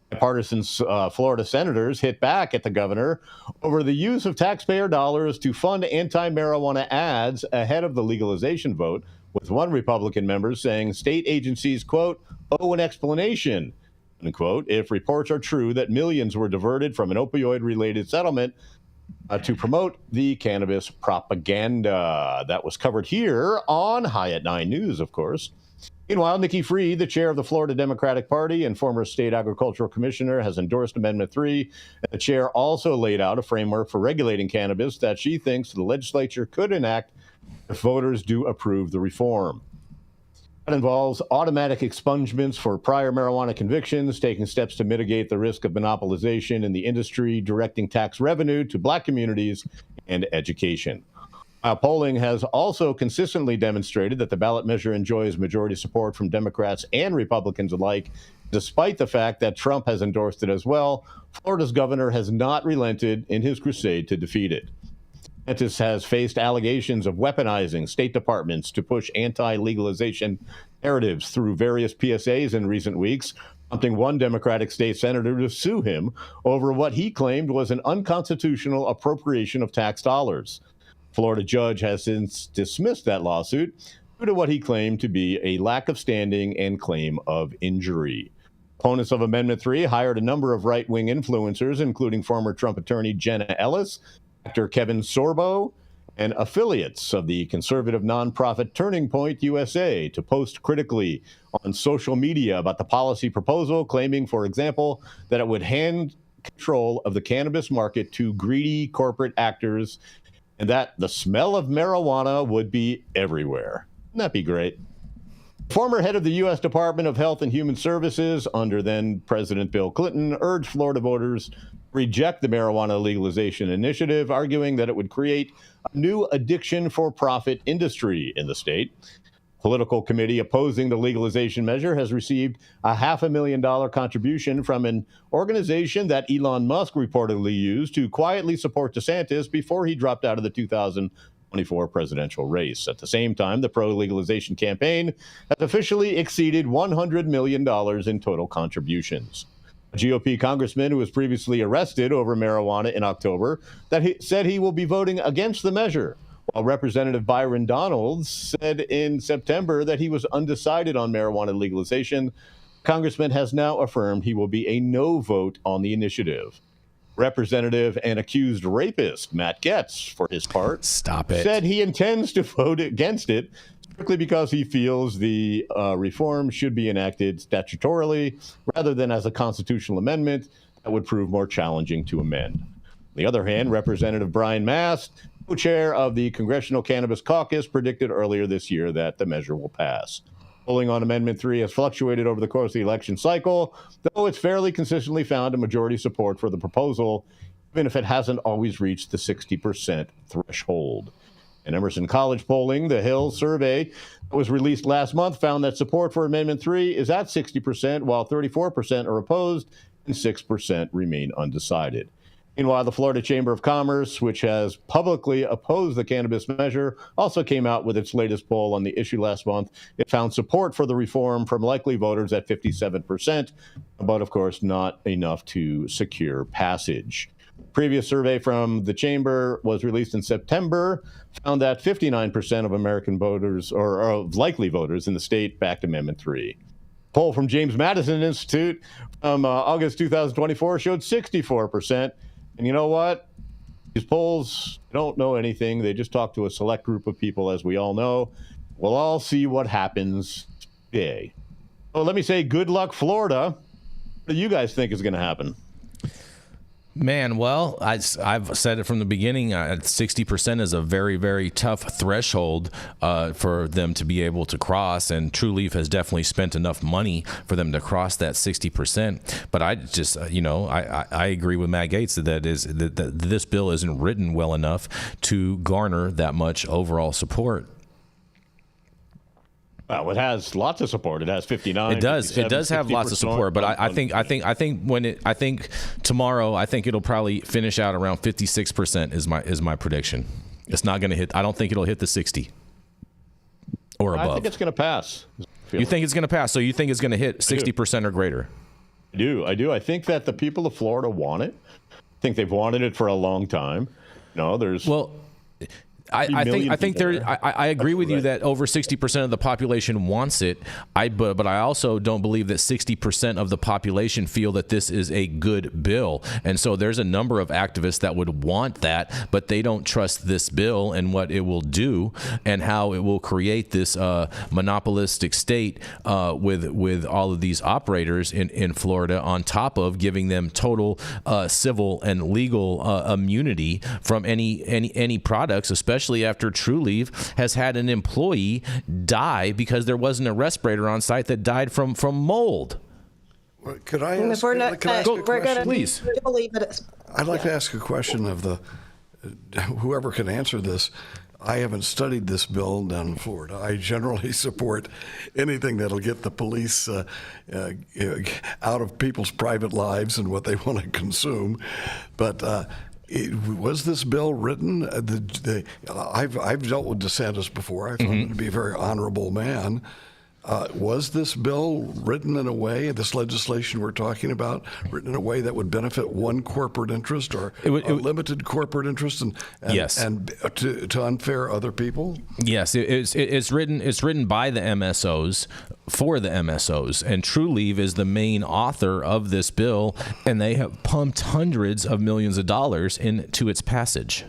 Bipartisan Florida senators hit back at the governor over the use of taxpayer dollars to fund anti-marijuana ads ahead of the legalization vote, with one Republican member saying state agencies, quote, owe an explanation, unquote, if reports are true that millions were diverted from an opioid-related settlement to promote the cannabis propaganda. That was covered here on High at 9 News, of course. Meanwhile, Nikki Fried, the chair of the Florida Democratic Party and former state agricultural commissioner, has endorsed Amendment 3. The chair also laid out a framework for regulating cannabis that she thinks the legislature could enact if voters do approve the reform. That involves automatic expungements for prior marijuana convictions, taking steps to mitigate the risk of monopolization in the industry, directing tax revenue to Black communities, and education. Polling has also consistently demonstrated that the ballot measure enjoys majority support from Democrats and Republicans alike, despite the fact that Trump has endorsed it as well. Florida's governor has not relented in his crusade to defeat it. DeSantis has faced allegations of weaponizing state departments to push anti-legalization narratives through various PSAs in recent weeks, prompting one Democratic state senator to sue him over what he claimed was an unconstitutional appropriation of tax dollars. Florida judge has since dismissed that lawsuit due to what he claimed to be a lack of standing and claim of injury. Opponents of Amendment 3 hired a number of right-wing influencers, including former Trump attorney Jenna Ellis, actor Kevin Sorbo, and affiliates of the conservative nonprofit Turning Point USA to post critically on social media about the policy proposal, claiming, for example, that it would hand control of the cannabis market to greedy corporate actors and that the smell of marijuana would be everywhere. Wouldn't that be great? Former head of the U.S. Department of Health and Human Services under then President Bill Clinton urged Florida voters to reject the marijuana legalization initiative, arguing that it would create a new addiction for profit industry in the state. Political committee opposing the legalization measure has received a $500,000 contribution from an organization that Elon Musk reportedly used to quietly support DeSantis before he dropped out of the 2024 presidential race. At the same time, the pro-legalization campaign has officially exceeded $100 million in total contributions. A GOP congressman who was previously arrested over marijuana in October said he will be voting against the measure, while Representative Byron Donalds said in September that he was undecided on marijuana legalization. Congressman has now affirmed he will be a no vote on the initiative. Representative and accused rapist Matt Gaetz, for his part, said he intends to vote against it strictly because he feels the reform should be enacted statutorily rather than as a constitutional amendment that would prove more challenging to amend. On the other hand, Representative Brian Mast, co-chair of the Congressional Cannabis Caucus, predicted earlier this year that the measure will pass. Polling on Amendment 3 has fluctuated over the course of the election cycle, though it's fairly consistently found a majority support for the proposal, even if it hasn't always reached the 60% threshold. In Emerson College polling, the Hill survey that was released last month found that support for Amendment 3 is at 60%, while 34% are opposed and 6% remain undecided. Meanwhile, the Florida Chamber of Commerce, which has publicly opposed the cannabis measure, also came out with its latest poll on the issue last month. It found support for the reform from likely voters at 57%, but of course not enough to secure passage. Previous survey from the Chamber was released in September, found that 59% of American voters, or of likely voters in the state, backed Amendment 3. Poll from James Madison Institute from August 2024 showed 64%. And you know what? These polls don't know anything. They just talk to a select group of people, as we all know. We'll all see what happens today. So let me say good luck, Florida. What do you guys think is going to happen? Man, well, I've said it from the beginning. 60% is a very, very tough threshold for them to be able to cross, and True Leaf has definitely spent enough money for them to cross that 60%. But I just, I agree with Matt Gaetz that this bill isn't written well enough to garner that much overall support. Well, it has lots of support. It has 59. It does. It does have lots of support, but I think tomorrow, I think it'll probably finish out around 56% is my prediction. It's not going to hit. I don't think it'll hit the 60 or above. I think it's going to pass. You think it's going to pass? So you think it's going to hit 60% or greater? I do. I think that the people of Florida want it. I think they've wanted it for a long time. I think I agree with you that over 60% of the population wants it. But I also don't believe that 60% of the population feel that this is a good bill. And so there's a number of activists that would want that, but they don't trust this bill and what it will do and how it will create this monopolistic state with all of these operators in Florida, on top of giving them total civil and legal immunity from any products, especially after True Leaf has had an employee die because there wasn't a respirator on site that died from mold. Could I ask, please? I'd like to ask a question of whoever can answer this. I haven't studied this bill down in Florida. I generally support anything that'll get the police out of people's private lives and what they want to consume. But was this bill written? I've dealt with DeSantis before. I found him to be a very honorable man. Was this bill written in a way, this legislation we're talking about, written in a way that would benefit one corporate interest or a limited corporate interest and to unfair other people? Yes, it's written by the MSOs for the MSOs, and True Leaf is the main author of this bill, and they have pumped hundreds of millions of dollars into its passage.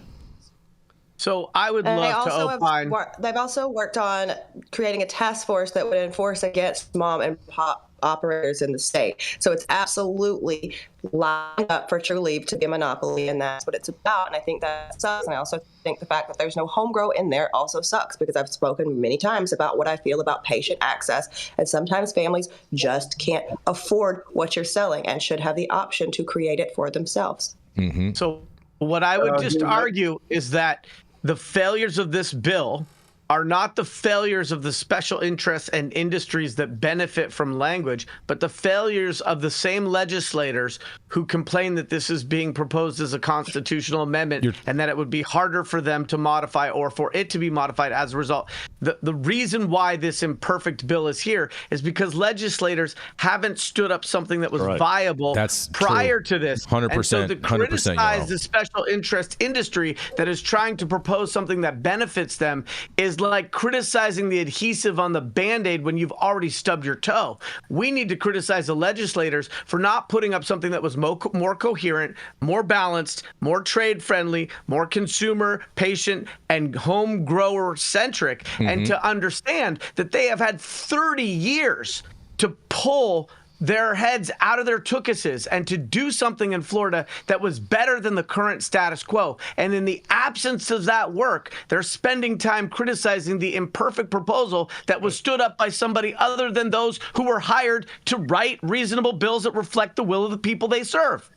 So I would love to opine. They've also worked on creating a task force that would enforce against mom and pop operators in the state. So it's absolutely lined up for True Leaf to be a monopoly, and that's what it's about. And I think that sucks. And I also think the fact that there's no home grow in there also sucks, because I've spoken many times about what I feel about patient access. And sometimes families just can't afford what you're selling and should have the option to create it for themselves. Mm-hmm. So what I would just argue is that the failures of this bill are not the failures of the special interests and industries that benefit from language, but the failures of the same legislators who complain that this is being proposed as a constitutional amendment and that it would be harder for them to modify or for it to be modified as a result. The reason why this imperfect bill is here is because legislators haven't stood up something that was viable prior to this. 100%. And so to criticize the special interest industry that is trying to propose something that benefits them is like criticizing the adhesive on the Band-Aid when you've already stubbed your toe. We need to criticize the legislators for not putting up something that was more coherent, more balanced, more trade-friendly, more consumer, patient, and home grower-centric, and to understand that they have had 30 years to pull their heads out of their tuchuses and to do something in Florida that was better than the current status quo. And in the absence of that work, they're spending time criticizing the imperfect proposal that was stood up by somebody other than those who were hired to write reasonable bills that reflect the will of the people they serve.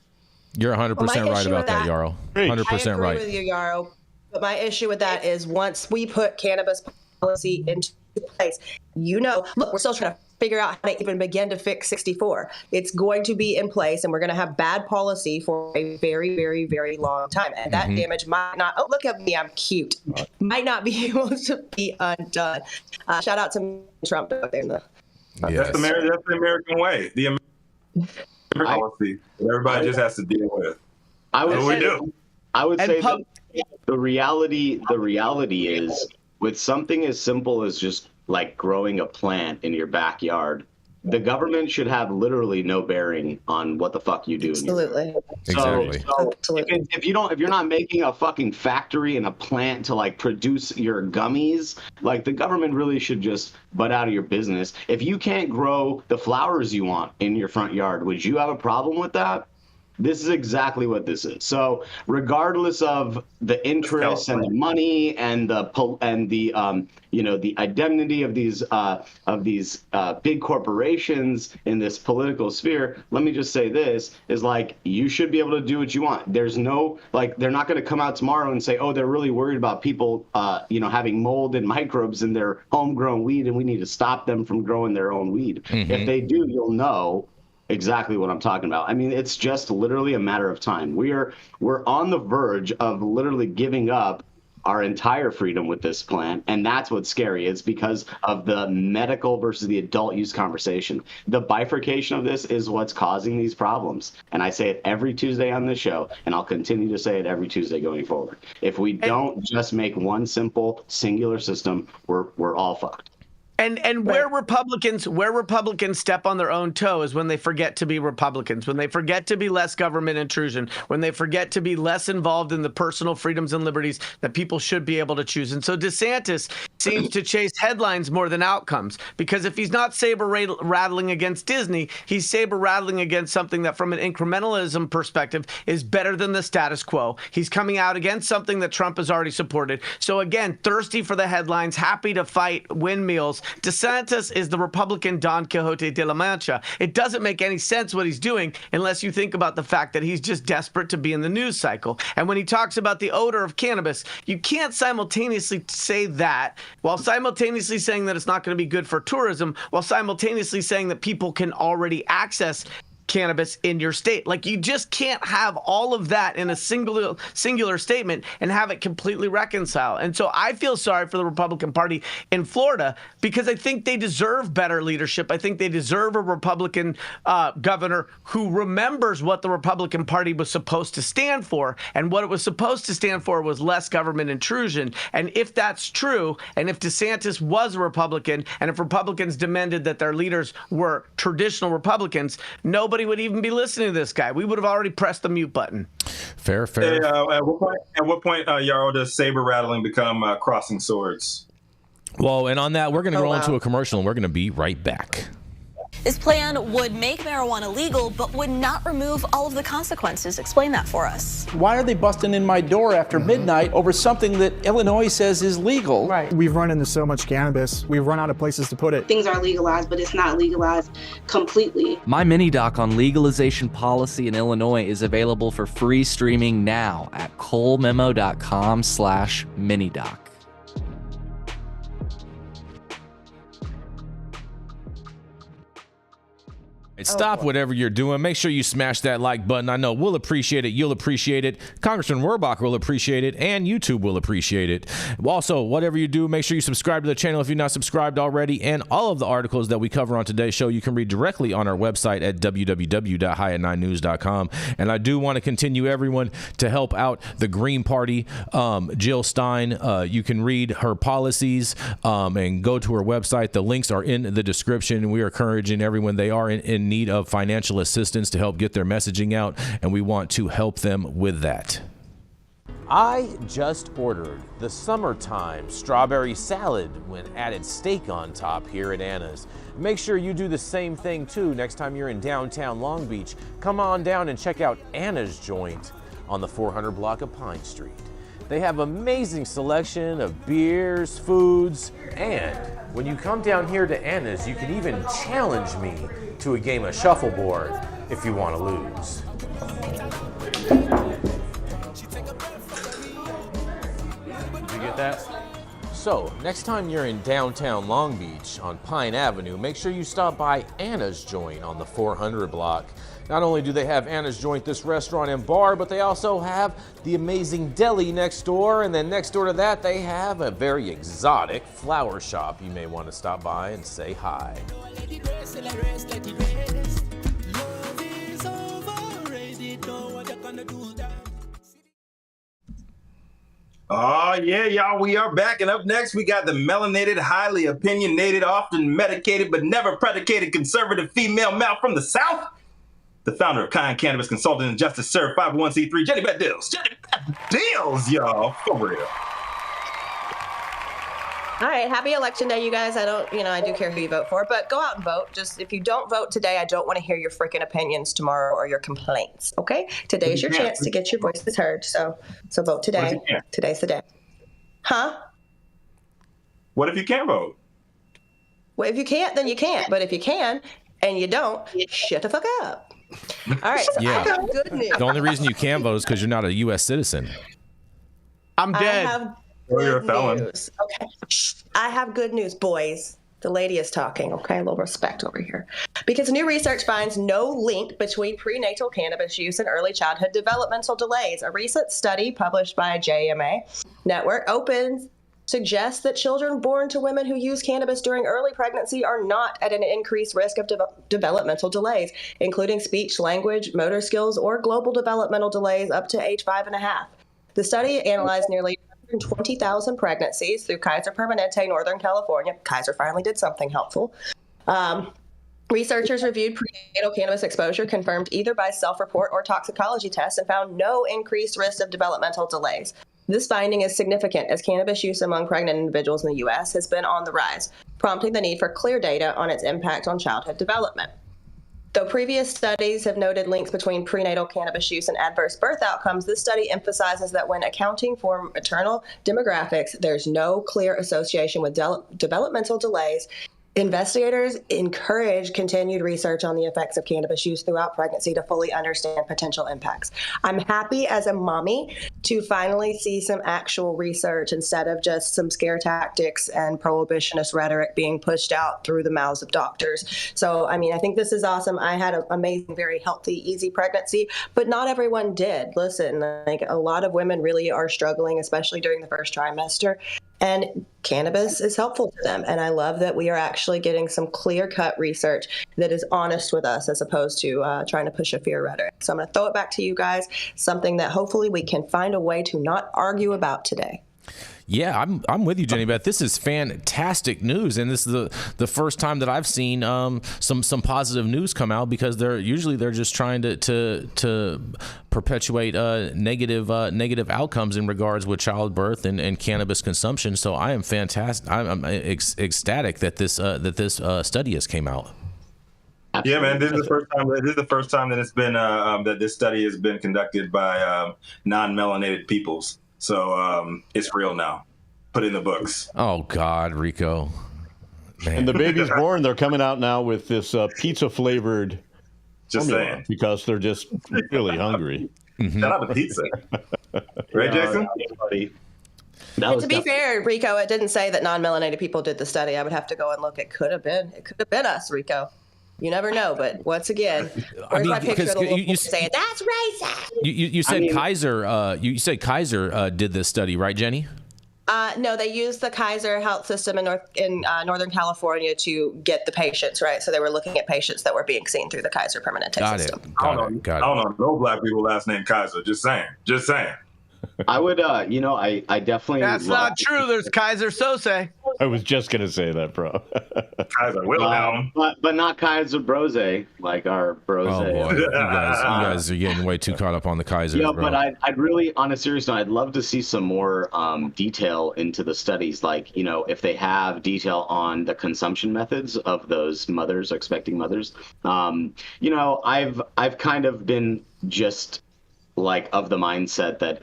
You're 100% right about that, Yarrow. 100% right. I agree with you, Yarrow. But my issue with that is once we put cannabis policy into place, look, we're still trying to figure out how to even begin to fix 64. It's going to be in place, and we're going to have bad policy for a very, very, very long time. And that damage might not, oh, look at me, I'm cute, might not be able to be undone. Shout out to Trump out there. That's the American way. The American policy that everybody just has to deal with. I would say pub- that the reality is, with something as simple as just like growing a plant in your backyard, the government should have literally no bearing on what the fuck you do. Absolutely. Exactly. So if you're not making a fucking factory and a plant to like produce your gummies, like the government really should just butt out of your business. If you can't grow the flowers you want in your front yard, would you have a problem with that? This is exactly what this is. So regardless of the interests and the money and the indemnity of these big corporations in this political sphere, let me just say this is like, you should be able to do what you want. There's no, like, they're not going to come out tomorrow and say, oh, they're really worried about people having mold and microbes in their homegrown weed, and we need to stop them from growing their own weed. If they do, you'll know exactly what I'm talking about. I mean, it's just literally a matter of time. We're on the verge of literally giving up our entire freedom with this plant, and that's what's scary. It's because of the medical versus the adult use conversation. The bifurcation of this is what's causing these problems, and I say it every Tuesday on this show, and I'll continue to say it every Tuesday going forward. If we don't just make one simple singular system, we're all fucked. And where Republicans step on their own toe is when they forget to be Republicans, when they forget to be less government intrusion, when they forget to be less involved in the personal freedoms and liberties that people should be able to choose. And so DeSantis seems to chase headlines more than outcomes, because if he's not saber rattling against Disney, he's saber rattling against something that from an incrementalism perspective is better than the status quo. He's coming out against something that Trump has already supported. So again, thirsty for the headlines, happy to fight windmills. DeSantis is the Republican Don Quixote de la Mancha. It doesn't make any sense what he's doing unless you think about the fact that he's just desperate to be in the news cycle. And when he talks about the odor of cannabis, you can't simultaneously say that while simultaneously saying that it's not going to be good for tourism, while simultaneously saying that people can already access cannabis in your state. Like, you just can't have all of that in a singular statement and have it completely reconcile. And so I feel sorry for the Republican Party in Florida, because I think they deserve better leadership. I think they deserve a Republican governor who remembers what the Republican Party was supposed to stand for. And what it was supposed to stand for was less government intrusion. And if that's true, and if DeSantis was a Republican, and if Republicans demanded that their leaders were traditional Republicans, nobody would even be listening to this guy. We would have already pressed the mute button. Fair. Hey, at what point, Yarrow, does saber rattling become crossing swords? Well, and on that, we're going to roll into a commercial, and we're going to be right back. This plan would make marijuana legal, but would not remove all of the consequences. Explain that for us. Why are they busting in my door after midnight over something that Illinois says is legal? Right. We've run into so much cannabis. We've run out of places to put it. Things are legalized, but it's not legalized completely. My mini doc on legalization policy in Illinois is available for free streaming now at colememo.com/minidoc. Stop whatever you're doing. Make sure you smash that like button. I know we'll appreciate it. You'll appreciate it. Congressman Werbach will appreciate it. And YouTube will appreciate it. Also, whatever you do, make sure you subscribe to the channel if you're not subscribed already. And all of the articles that we cover on today's show, you can read directly on our website at www.highat9news.com. And I do want to continue, everyone, to help out the Green Party. Jill Stein, you can read her policies and go to her website. The links are in the description. We are encouraging everyone. They are in need of financial assistance to help get their messaging out, and we want to help them with that. I just ordered the summertime strawberry salad when added steak on top here at Anna's. Make sure you do the same thing too next time you're in downtown Long Beach. Come on down and check out Anna's joint on the 400 block of Pine Street. They have amazing selection of beers, foods, and when you come down here to Anna's, you can even challenge me to a game of shuffleboard if you want to lose. Did you get that? So, next time you're in downtown Long Beach on Pine Avenue, make sure you stop by Anna's Joint on the 400 block. Not only do they have Anna's Joint, this restaurant and bar, but they also have the amazing deli next door, and then next door to that they have a very exotic flower shop. You may want to stop by and say hi. Oh, yeah, y'all, we are back. And up next, we got the melanated, highly opinionated, often medicated, but never predicated conservative female male from the South. The founder of Kind Cannabis Consulting and Justice Served 501c3, Jenny Beth Dills. Jenny Beth Dills, y'all, for real. All right, happy election day, you guys. I do care who you vote for, but go out and vote. Just if you don't vote today, I don't want to hear your freaking opinions tomorrow or your complaints, okay? Today's your chance to get your voices heard, so vote today. Today's the day. Huh? What if you can't vote? Well, if you can't, then you can't. But if you can and you don't, shut the fuck up. All right, so I have good news. The only reason you can vote is because you're not a U.S. citizen. I'm dead. I have you're a felon. news. Okay. Shh. I have good news, boys. The lady is talking, okay? A little respect over here. Because new research finds no link between prenatal cannabis use and early childhood developmental delays. A recent study published by JMA Network suggests that children born to women who use cannabis during early pregnancy are not at an increased risk of developmental delays, including speech, language, motor skills, or global developmental delays up to age 5.5. The study analyzed nearly 120,000 pregnancies through Kaiser Permanente, Northern California. Kaiser finally did something helpful. Researchers reviewed prenatal cannabis exposure confirmed either by self-report or toxicology tests and found no increased risk of developmental delays. This finding is significant as cannabis use among pregnant individuals in the U.S. has been on the rise, prompting the need for clear data on its impact on childhood development. Though previous studies have noted links between prenatal cannabis use and adverse birth outcomes, this study emphasizes that when accounting for maternal demographics, there's no clear association with developmental delays. Investigators encourage continued research on the effects of cannabis use throughout pregnancy to fully understand potential impacts. I'm happy as a mommy to finally see some actual research instead of just some scare tactics and prohibitionist rhetoric being pushed out through the mouths of doctors. So, I think this is awesome. I had an amazing, very healthy, easy pregnancy, but not everyone did. Listen, a lot of women really are struggling, especially during the first trimester. And cannabis is helpful to them. And I love that we are actually getting some clear-cut research that is honest with us as opposed to trying to push a fear rhetoric. So I'm going to throw it back to you guys, something that hopefully we can find a way to not argue about today. Yeah, I'm with you, Jenny Beth. This is fantastic news, and this is the first time that I've seen some positive news come out, because they're just trying to perpetuate negative outcomes in regards with childbirth and cannabis consumption. So I am fantastic. I'm ecstatic that this study has came out. Yeah, man, this is the first time that it's been that this study has been conducted by non-melanated peoples. So it's real now. Put it in the books. Oh, God, Rico. Man. And the baby's born. They're coming out now with this pizza-flavored formula because they're just really hungry. Shout out to pizza. Right, Jason? To be fair, Rico, it didn't say that non-melanated people did the study. I would have to go and look. It could have been us, Rico. You never know, but once again, where's my picture of the woman saying that's racist? You said Kaiser. You said Kaiser did this study, right, Jenny? No, they used the Kaiser health system in Northern California to get the patients, right? So they were looking at patients that were being seen through the Kaiser Permanente system. Got it. I don't know no black people last name Kaiser. Just saying. I would, I definitely. That's not true. There's Kaiser Sose. I was just gonna say that, bro. Kaiser Wilhelm, but not Kaiser Brose, like our Brose. Oh boy, you guys are getting way too caught up on the Kaiser. Yeah, bro. But I'd really, on a serious note, I'd love to see some more detail into the studies. Like, if they have detail on the consumption methods of those mothers, expecting mothers. I've kind of been just like of the mindset that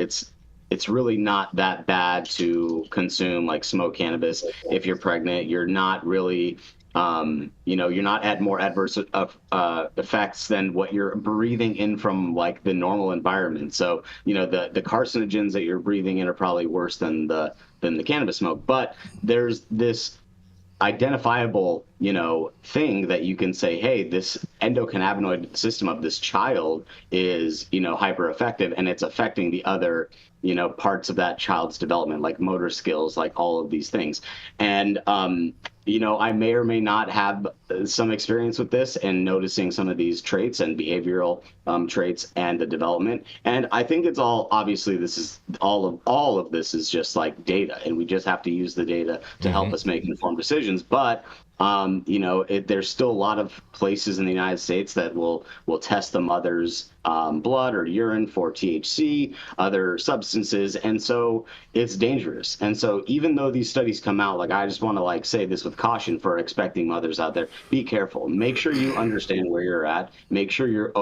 it's really not that bad to consume, like smoke cannabis if you're pregnant. You're not really You're not at more adverse effects than what you're breathing in from like the normal environment. So, the carcinogens that you're breathing in are probably worse than the cannabis smoke. But there's this identifiable, thing that you can say, hey, this endocannabinoid system of this child is, hyper effective, and it's affecting the other, parts of that child's development, like motor skills, like all of these things. And, I may or may not have some experience with this and noticing some of these traits and behavioral traits and the development. And I think it's all, obviously, this is all of this is just like data, and we just have to use the data to help us make informed decisions. But there's still a lot of places in the United States that will test the mother's blood or urine for THC, other substances, and so it's dangerous. And so even though these studies come out, like, I just want to say this with caution for expecting mothers out there: be careful. Make sure you understand where you're at. Make sure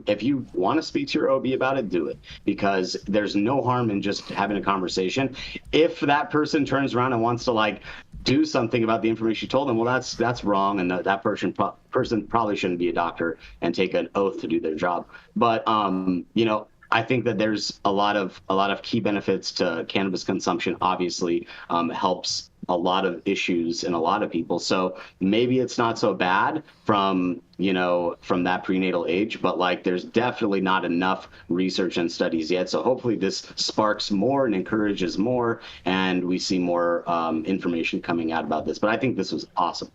if you want to speak to your OB about it, do it, because there's no harm in just having a conversation. If that person turns around and wants to do something about the information you told them, well, that's wrong, and that person probably shouldn't be a doctor and take an oath to do their job. But I think that there's a lot of key benefits to cannabis consumption. Obviously, helps a lot of issues in a lot of people. So maybe it's not so bad from that prenatal age, but there's definitely not enough research and studies yet. So hopefully this sparks more and encourages more, and we see more information coming out about this. But I think this was awesome.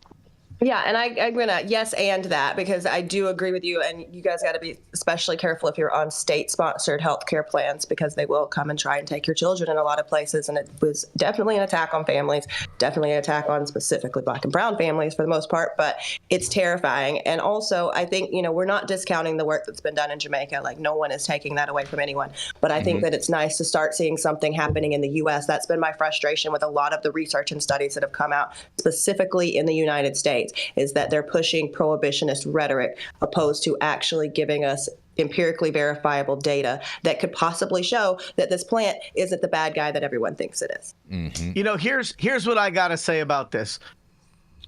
Yeah, and I'm going to yes and that, because I do agree with you, and you guys got to be especially careful if you're on state-sponsored healthcare plans, because they will come and try and take your children in a lot of places, and it was definitely an attack on families, definitely an attack on specifically Black and brown families for the most part, but it's terrifying. And also, I think, we're not discounting the work that's been done in Jamaica. No one is taking that away from anyone, but I think that it's nice to start seeing something happening in the U.S. That's been my frustration with a lot of the research and studies that have come out specifically in the United States, is that they're pushing prohibitionist rhetoric opposed to actually giving us empirically verifiable data that could possibly show that this plant isn't the bad guy that everyone thinks it is. Here's what I got to say about this.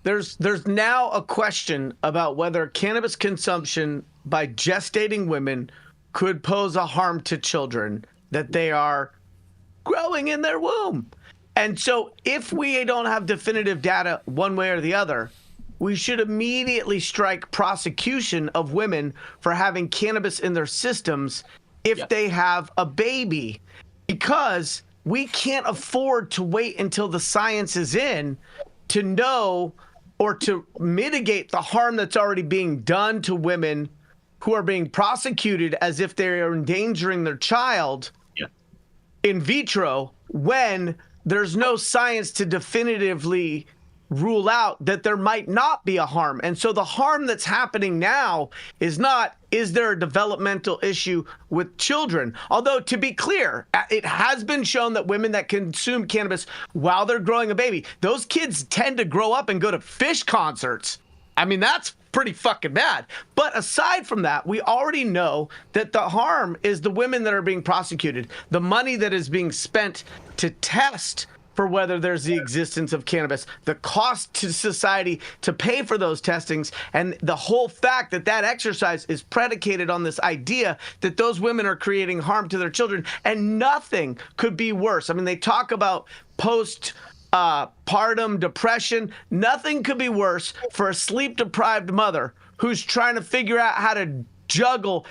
There's now a question about whether cannabis consumption by gestating women could pose a harm to children that they are growing in their womb. And so if we don't have definitive data one way or the other, we should immediately strike prosecution of women for having cannabis in their systems if they have a baby, because we can't afford to wait until the science is in to know or to mitigate the harm that's already being done to women who are being prosecuted as if they are endangering their child in vitro, when there's no science to definitively rule out that there might not be a harm. And so the harm that's happening now is not, is there a developmental issue with children? Although, to be clear, it has been shown that women that consume cannabis while they're growing a baby, those kids tend to grow up and go to Fish concerts. I mean, that's pretty fucking bad. But aside from that, we already know that the harm is the women that are being prosecuted, the money that is being spent to test for whether there's the existence of cannabis, the cost to society to pay for those testings, and the whole fact that that exercise is predicated on this idea that those women are creating harm to their children, and nothing could be worse. I mean, they talk about postpartum depression. Nothing could be worse for a sleep-deprived mother who's trying to figure out how to juggle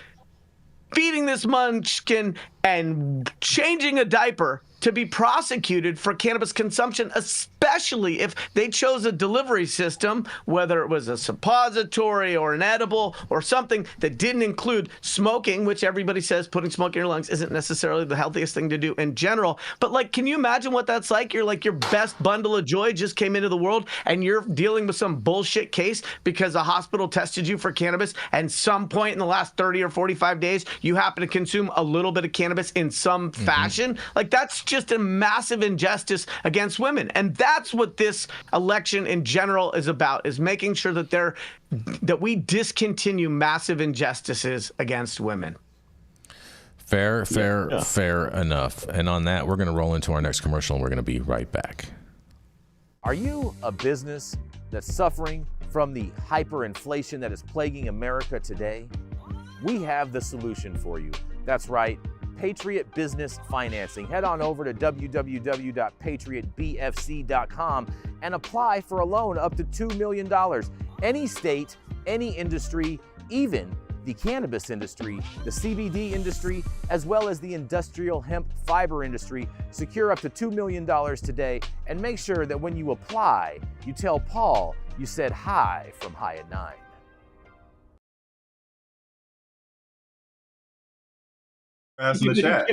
feeding this munchkin and changing a diaper, to be prosecuted for cannabis consumption, especially if they chose a delivery system, whether it was a suppository or an edible or something that didn't include smoking, which everybody says putting smoke in your lungs isn't necessarily the healthiest thing to do in general. But can you imagine what that's like? You're your best bundle of joy just came into the world, and you're dealing with some bullshit case because a hospital tested you for cannabis, and some point in the last 30 or 45 days, you happen to consume a little bit of cannabis in some fashion. That's just a massive injustice against women. And that's what this election in general is about, is making sure that we discontinue massive injustices against women. Fair enough. And on that, we're going to roll into our next commercial, and we're going to be right back. Are you a business that's suffering from the hyperinflation that is plaguing America today? We have the solution for you. That's right, Patriot Business Financing. Head on over to www.patriotbfc.com and apply for a loan up to $2 million. Any state, any industry, even the cannabis industry, the CBD industry, as well as the industrial hemp fiber industry. Secure up to $2 million today, and make sure that when you apply, you tell Paul you said hi from High at 9. In the chat.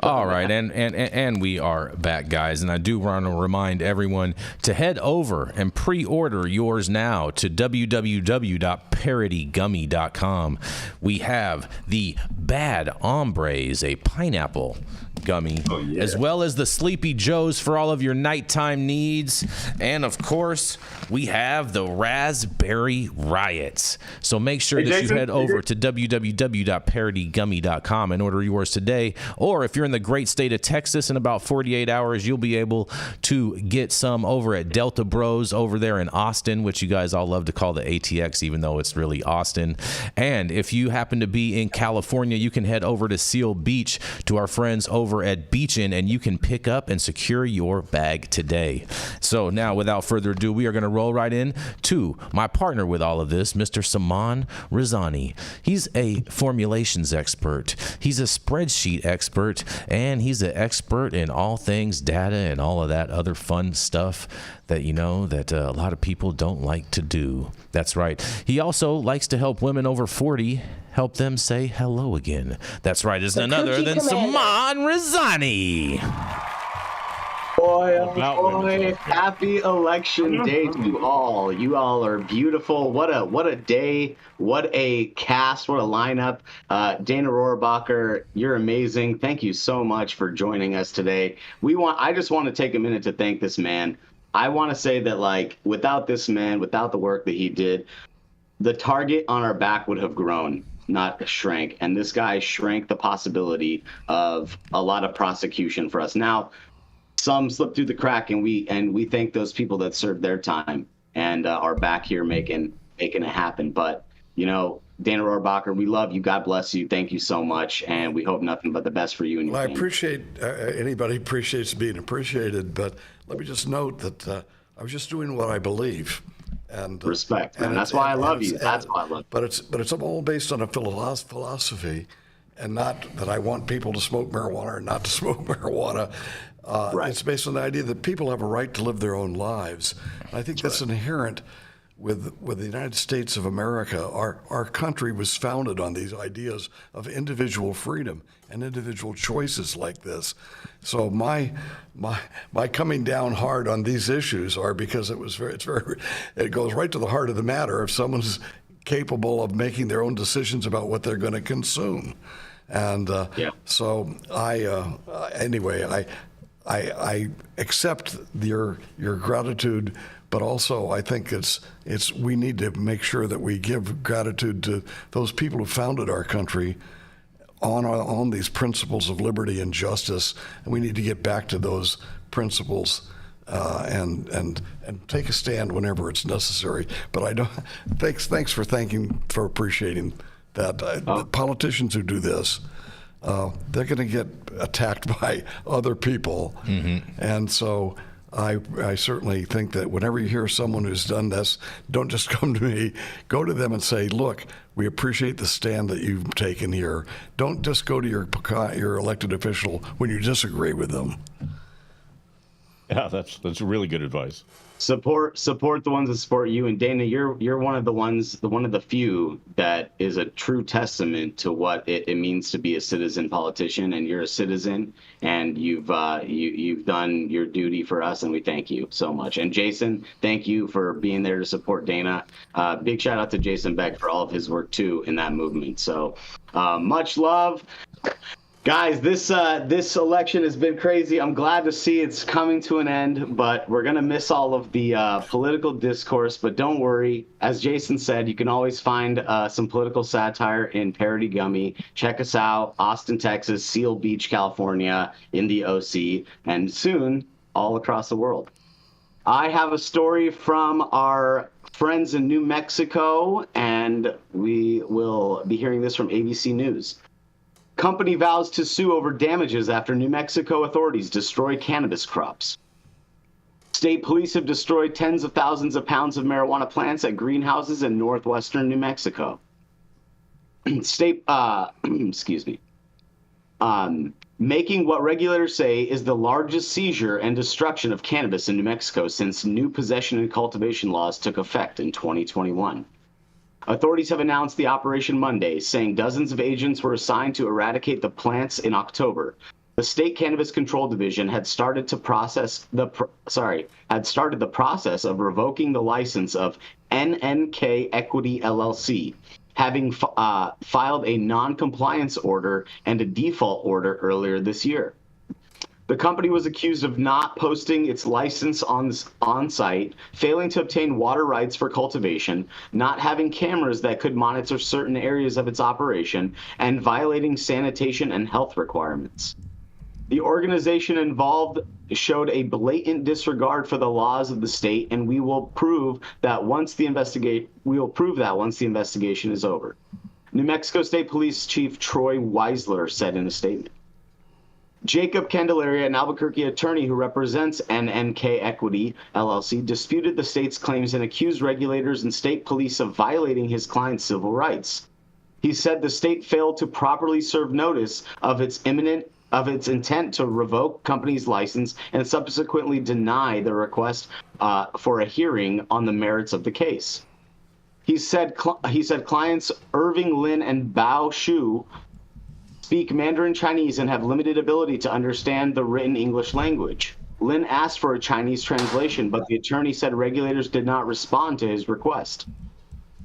All right, and we are back, guys, and I do want to remind everyone to head over and pre-order yours now to www.parodygummy.com. We have the Bad Hombres, a pineapple gummy, as well as the Sleepy Joes for all of your nighttime needs, and of course we have the Raspberry Riots. So make sure that you head over to www.parodygummy.com and order yours today, or if you're in the great state of Texas, in about 48 hours you'll be able to get some over at Delta Bros over there in Austin, which you guys all love to call the ATX, even though it's really Austin. And if you happen to be in California, you can head over to Seal Beach to our friends over at Beachin, and you can pick up and secure your bag today. So now, without further ado, we are going to roll right in to my partner with all of this, Mr. Saman Razani. He's a formulations expert, he's a spreadsheet expert, and he's an expert in all things data and all of that other fun stuff that you know that a lot of people don't like to do. That's right. He also likes to help women over 40 help them say hello again. That's right. It's none other than Saman Razani. Boy, oh boy, happy election day to you all. You all are beautiful. What a day. What a cast. What a lineup. Dana Rohrabacher, you're amazing. Thank you so much for joining us today. I just want to take a minute to thank this man. I want to say that, like, without this man, without the work that he did, the target on our back would have grown, not shrank. And this guy shrank the possibility of a lot of prosecution for us. Now, some slipped through the crack, and we thank those people that served their time and are back here making it happen. But, you know, Dana Rohrabacher, we love you. God bless you. Thank you so much. And we hope nothing but the best for you and your family. I appreciate anybody appreciates being appreciated, but let me just note that I was just doing what I believe. And respect, and that's why I love you. That's why I love you. But it's all based on a philosophy, and not that I want people to smoke marijuana or not to smoke marijuana. Right. It's based on the idea that people have a right to live their own lives. I think that's inherent with the United States of America. Our country was founded on these ideas of individual freedom and individual choices like this. So my coming down hard on these issues are because it goes right to the heart of the matter. If someone's capable of making their own decisions about what they're going to consume, and so anyway, I accept your gratitude, but also I think we need to make sure that we give gratitude to those people who founded our country on these principles of liberty and justice, and we need to get back to those principles and take a stand whenever it's necessary. But I don't. Thanks for appreciating that. The politicians who do this, they're going to get attacked by other people, and so I certainly think that whenever you hear someone who's done this, don't just come to me. Go to them and say, look, we appreciate the stand that you've taken here. Don't just go to your elected official when you disagree with them. Yeah, that's really good advice. Support the ones that support you. And Dana, you're one of the few that is a true testament to what it means to be a citizen politician. And you're a citizen, and you've done your duty for us, and we thank you so much. And Jason, thank you for being there to support Dana. Big shout out to Jason Beck for all of his work too in that movement. So much love. Guys, this election has been crazy. I'm glad to see it's coming to an end, but we're going to miss all of the political discourse. But don't worry. As Jason said, you can always find some political satire in Parody Gummy. Check us out, Austin, Texas, Seal Beach, California, in the OC, and soon all across the world. I have a story from our friends in New Mexico, and we will be hearing this from ABC News. Company vows to sue over damages after New Mexico authorities destroy cannabis crops. State police have destroyed tens of thousands of pounds of marijuana plants at greenhouses in northwestern New Mexico. Making what regulators say is the largest seizure and destruction of cannabis in New Mexico since new possession and cultivation laws took effect in 2021. Authorities have announced the operation Monday, saying dozens of agents were assigned to eradicate the plants in October. The State Cannabis Control Division had started the process of revoking the license of NNK Equity LLC, having filed a non-compliance order and a default order earlier this year. The company was accused of not posting its license on site, failing to obtain water rights for cultivation, not having cameras that could monitor certain areas of its operation, and violating sanitation and health requirements. The organization involved showed a blatant disregard for the laws of the state, and we will prove that once the investigation is over. New Mexico State Police Chief Troy Weisler said in a statement. Jacob Candelaria, an Albuquerque attorney who represents NNK Equity LLC, disputed the state's claims and accused regulators and state police of violating his client's civil rights. He said the state failed to properly serve notice of its intent to revoke company's license and subsequently deny the request for a hearing on the merits of the case. He said clients Irving Lin and Bao Shu speak Mandarin Chinese and have limited ability to understand the written English language. Lin asked for a Chinese translation, but the attorney said regulators did not respond to his request.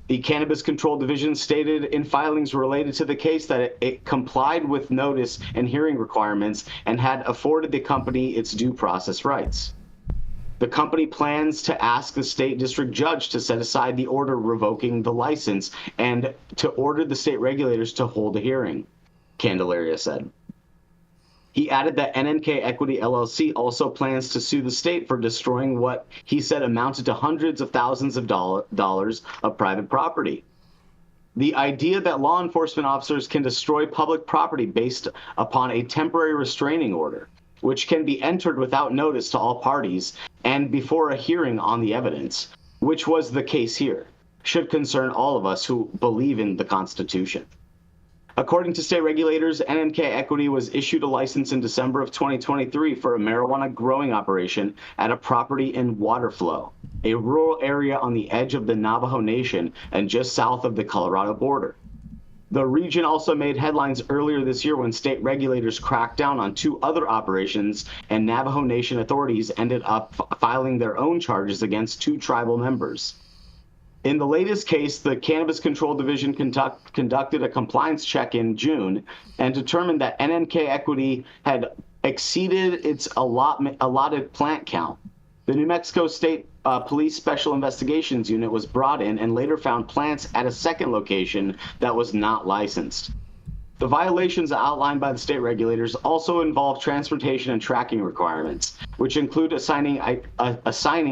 The Cannabis Control Division stated in filings related to the case that it complied with notice and hearing requirements and had afforded the company its due process rights. The company plans to ask the state district judge to set aside the order revoking the license and to order the state regulators to hold a hearing, Candelaria said. He added that NNK Equity LLC also plans to sue the state for destroying what he said amounted to hundreds of thousands of dollars of private property. The idea that law enforcement officers can destroy public property based upon a temporary restraining order, which can be entered without notice to all parties and before a hearing on the evidence, which was the case here, should concern all of us who believe in the Constitution. According to state regulators, NNK Equity was issued a license in December of 2023 for a marijuana growing operation at a property in Waterflow, a rural area on the edge of the Navajo Nation and just south of the Colorado border. The region also made headlines earlier this year when state regulators cracked down on two other operations, and Navajo Nation authorities ended up filing their own charges against two tribal members. In the latest case, the Cannabis Control Division conducted a compliance check in June and determined that NNK Equity had exceeded its allotted plant count. The New Mexico State Police Special Investigations Unit was brought in and later found plants at a second location that was not licensed. The violations outlined by the state regulators also involve transportation and tracking requirements, which include assigning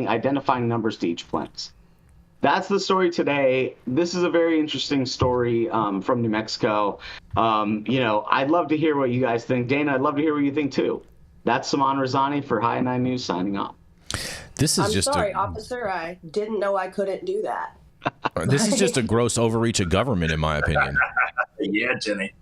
identifying numbers to each plant. That's the story today. This is a very interesting story from New Mexico. I'd love to hear what you guys think. Dana, I'd love to hear what you think too. That's Saman Razani for High 9 News signing off. I'm sorry, officer. I didn't know I couldn't do that. This is just a gross overreach of government, in my opinion. Yeah, Jenny.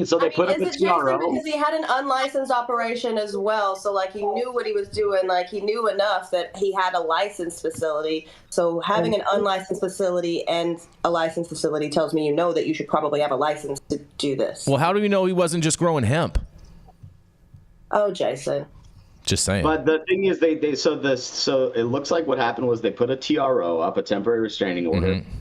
So they put up a TRO. Because he had an unlicensed operation as well, so he knew what he was doing. He knew enough that he had a licensed facility. So having an unlicensed facility and a licensed facility tells me that you should probably have a license to do this. Well, how do we know he wasn't just growing hemp? Oh, Jason. Just saying. But the thing is, so it looks like what happened was they put a TRO up, a temporary restraining order. Mm-hmm.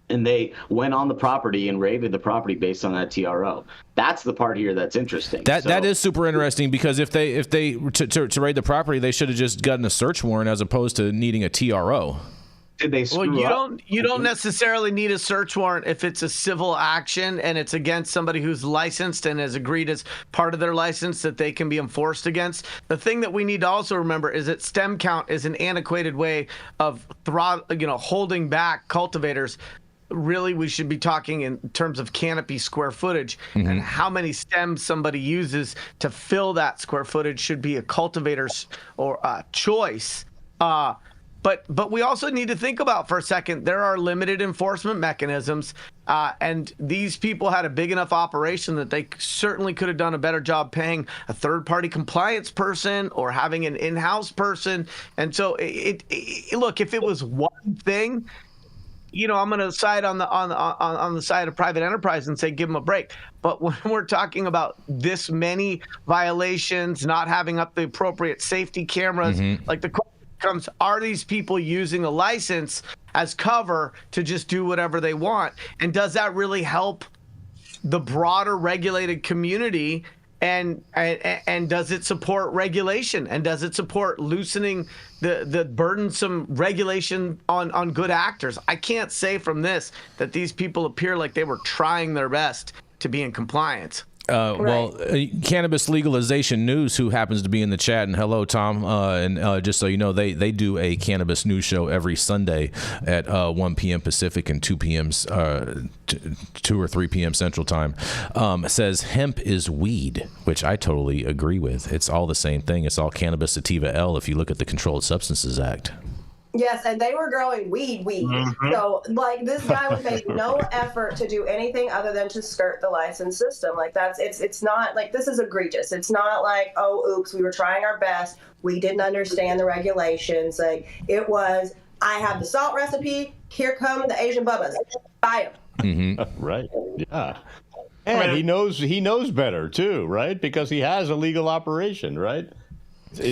And they went on the property and raided the property based on that TRO. That's the part here that's interesting. That is super interesting because if they to raid the property, they should have just gotten a search warrant as opposed to needing a TRO. Did they screw Well, you don't necessarily need a search warrant if it's a civil action and it's against somebody who's licensed and has agreed as part of their license that they can be enforced against. The thing that we need to also remember is that stem count is an antiquated way of holding back cultivators. Really, we should be talking in terms of canopy square footage, and how many stems somebody uses to fill that square footage should be a cultivator's or choice. But we also need to think about for a second, there are limited enforcement mechanisms, and these people had a big enough operation that they certainly could have done a better job paying a third-party compliance person or having an in-house person. And so, look, if it was one thing, I'm going to side on the side of private enterprise and say give them a break. But when we're talking about this many violations, not having up the appropriate safety cameras, like the comes, are these people using a license as cover to just do whatever they want? And does that really help the broader regulated community? And does it support regulation? And does it support loosening the burdensome regulation on good actors? I can't say from this that these people appear like they were trying their best to be in compliance. Well, Cannabis Legalization News, who happens to be in the chat, and hello, Tom, and just so you know, they do a cannabis news show every Sunday at 1 p.m. Pacific and 2 p.m. 2 or 3 p.m. Central Time, says hemp is weed, which I totally agree with. It's all the same thing. It's all cannabis sativa L if you look at the Controlled Substances Act. Yes, and they were growing weed. So, this guy would make no effort to do anything other than to skirt the license system. It's not like, this is egregious. It's not like, oh, oops, we were trying our best. We didn't understand the regulations. It was, I have the salt recipe. Here come the Asian bubbas. Buy them. Right. Yeah. And he knows better too, right? Because he has a legal operation, right?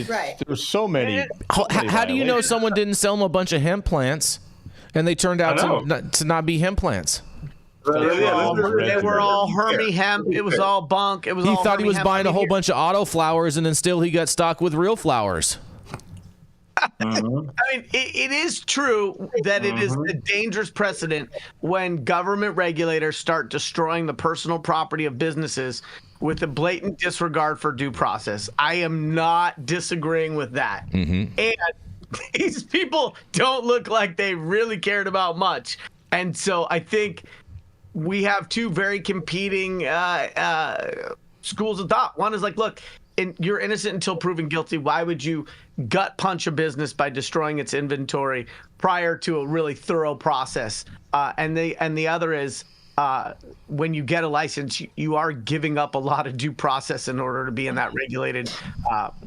Right. There's so many. How do you know someone didn't sell them a bunch of hemp plants and they turned out to not be hemp plants? They were all Hermie hemp. It was all bunk. It was. He thought he was buying a whole bunch of auto flowers, and then still he got stuck with real flowers. I mean, it is true that it is a dangerous precedent when government regulators start destroying the personal property of businesses with a blatant disregard for due process. I am not disagreeing with that. And these people don't look like they really cared about much. And so I think we have two very competing schools of thought. One is like, look, you're innocent until proven guilty. Why would you gut punch a business by destroying its inventory prior to a really thorough process? And the other is, when you get a license, you are giving up a lot of due process in order to be in that regulated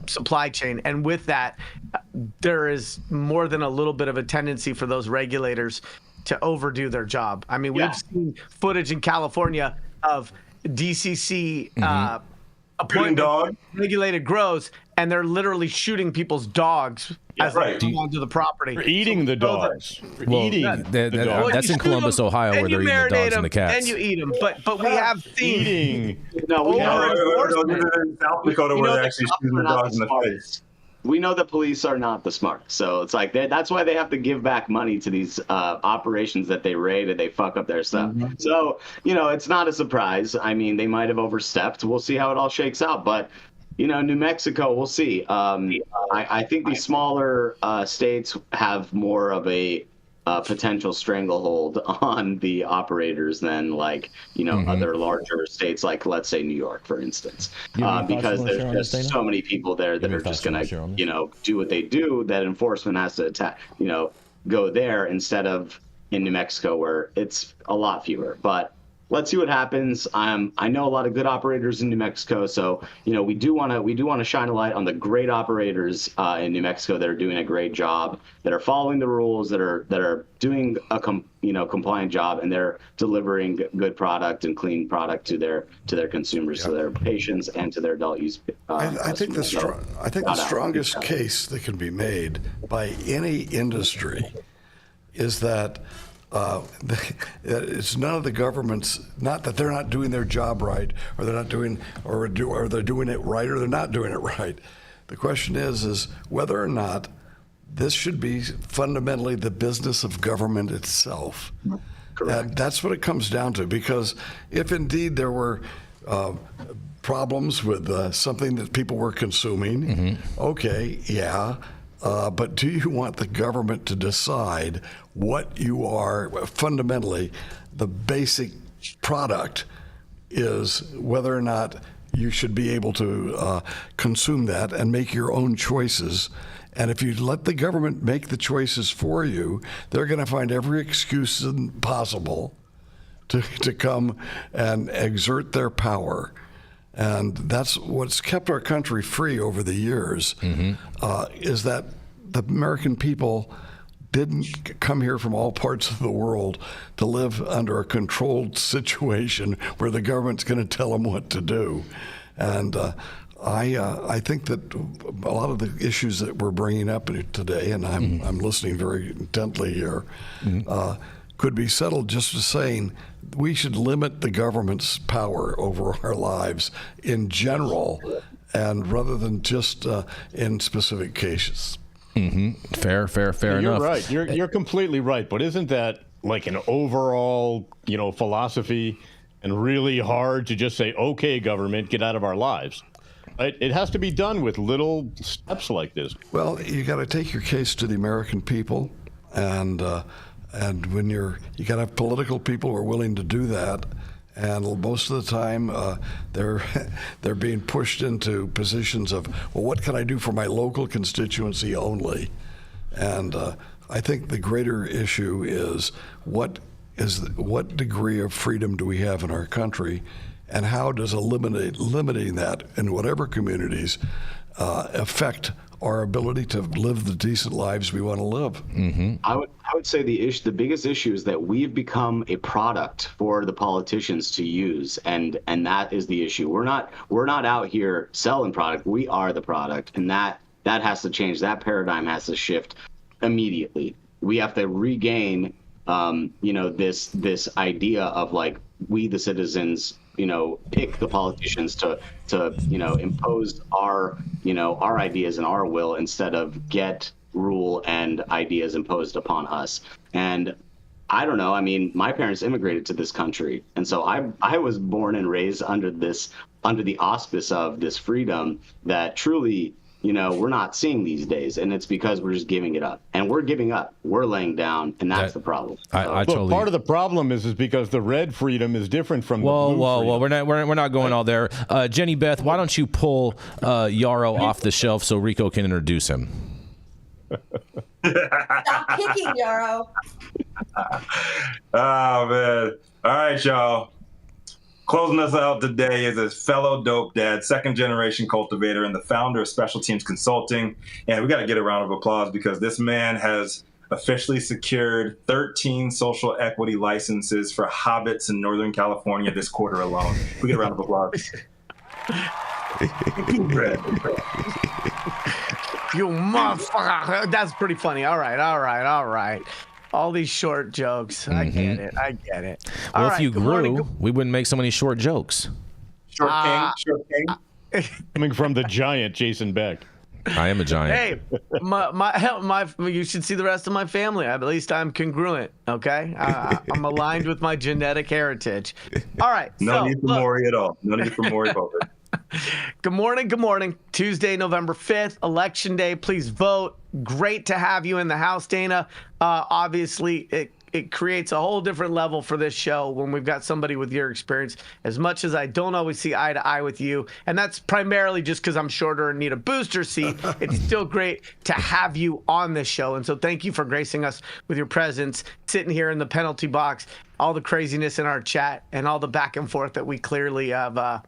supply chain. And with that, there is more than a little bit of a tendency for those regulators to overdo their job. I mean, we've seen footage in California of DCC appointed regulated grows, and they're literally shooting people's dogs as they come onto the property. They're eating the dogs. That's in Columbus, Ohio, where they're eating the dogs and the cats. And you eat them, but we have seen in South Dakota where they're actually shooting the dogs in the face. We know the police are not the smart, so it's like that's why they have to give back money to these operations that they raid and they fuck up their stuff. So it's not a surprise. I mean, they might have overstepped. We'll see how it all shakes out, but New Mexico, we'll see. I think these smaller states have more of a potential stranglehold on the operators than other larger states, like let's say New York, for instance, because there's just so many people there that are just going to do what they do, that enforcement has to go there instead of in New Mexico, where it's a lot fewer. But let's see what happens. I know a lot of good operators in New Mexico, so we do want to shine a light on the great operators in New Mexico that are doing a great job, that are following the rules, that are doing a compliant job, and they're delivering good product and clean product to their consumers, to their patients, and to their adult use. I think the strongest case that can be made by any industry is that. It's none of the government's, not that they're not doing their job right, or they're not doing, or they're doing it right, or they're not doing it right. The question is whether or not this should be fundamentally the business of government itself. Correct. And that's what it comes down to, because if indeed there were problems with something that people were consuming, okay, yeah, but do you want the government to decide what you are, fundamentally, the basic product is whether or not you should be able to consume that and make your own choices. And if you let the government make the choices for you, they're going to find every excuse possible to come and exert their power. And that's what's kept our country free over the years, is that the American people didn't come here from all parts of the world to live under a controlled situation where the government's going to tell them what to do. And I think that a lot of the issues that we're bringing up today, and I'm listening very intently here, could be settled just as saying we should limit the government's power over our lives in general, and rather than just in specific cases. Fair enough. You're right. You're completely right. But isn't that like an overall, philosophy, and really hard to just say, okay, government, get out of our lives? It has to be done with little steps like this. Well, you got to take your case to the American people, and when you got to have political people who are willing to do that. And most of the time, they're being pushed into positions of, well, what can I do for my local constituency only? And I think the greater issue is what degree of freedom do we have in our country, and how does limiting that in whatever communities affect our ability to live the decent lives we want to live. I would say the biggest issue is that we've become a product for the politicians to use, and that is the issue. We're not out here selling product. We are the product, and that has to change. That paradigm has to shift immediately. We have to regain, this idea of like we the citizens, pick the politicians to impose our ideas and our will instead of get rule and ideas imposed upon us. And I don't know. I mean, my parents immigrated to this country, and so I was born and raised under the auspice of this freedom that truly, we're not seeing these days, and it's because we're just giving it up. And we're giving up. We're laying down, and that's the problem. I totally. Part of the problem is because the red freedom is different from the blue freedom. We're not going all there. Jenny Beth, why don't you pull Yarrow off the shelf so Rico can introduce him? Stop kicking, Yarrow. Oh, man. All right, y'all. Closing us out today is a fellow dope dad, second-generation cultivator, and the founder of Special Teams Consulting. And we got to get a round of applause because this man has officially secured 13 social equity licenses for hobbits in Northern California this quarter alone. We get a round of applause. You motherfucker. That's pretty funny. All right. All these short jokes. I get it. Well, if you grew, we wouldn't make so many short jokes. Short king. Coming from the giant Jason Beck. I am a giant. Hey, my you should see the rest of my family. At least I'm congruent, okay? I'm aligned with my genetic heritage. All right. No need for Maury at all. No need for Maury about it. Good morning. Tuesday, November 5th, Election Day. Please vote. Great to have you in the house, Dana. Obviously, it creates a whole different level for this show when we've got somebody with your experience. As much as I don't always see eye to eye with you, and that's primarily just because I'm shorter and need a booster seat, it's still great to have you on this show. And so thank you for gracing us with your presence, sitting here in the penalty box, all the craziness in our chat, and all the back and forth that we clearly have.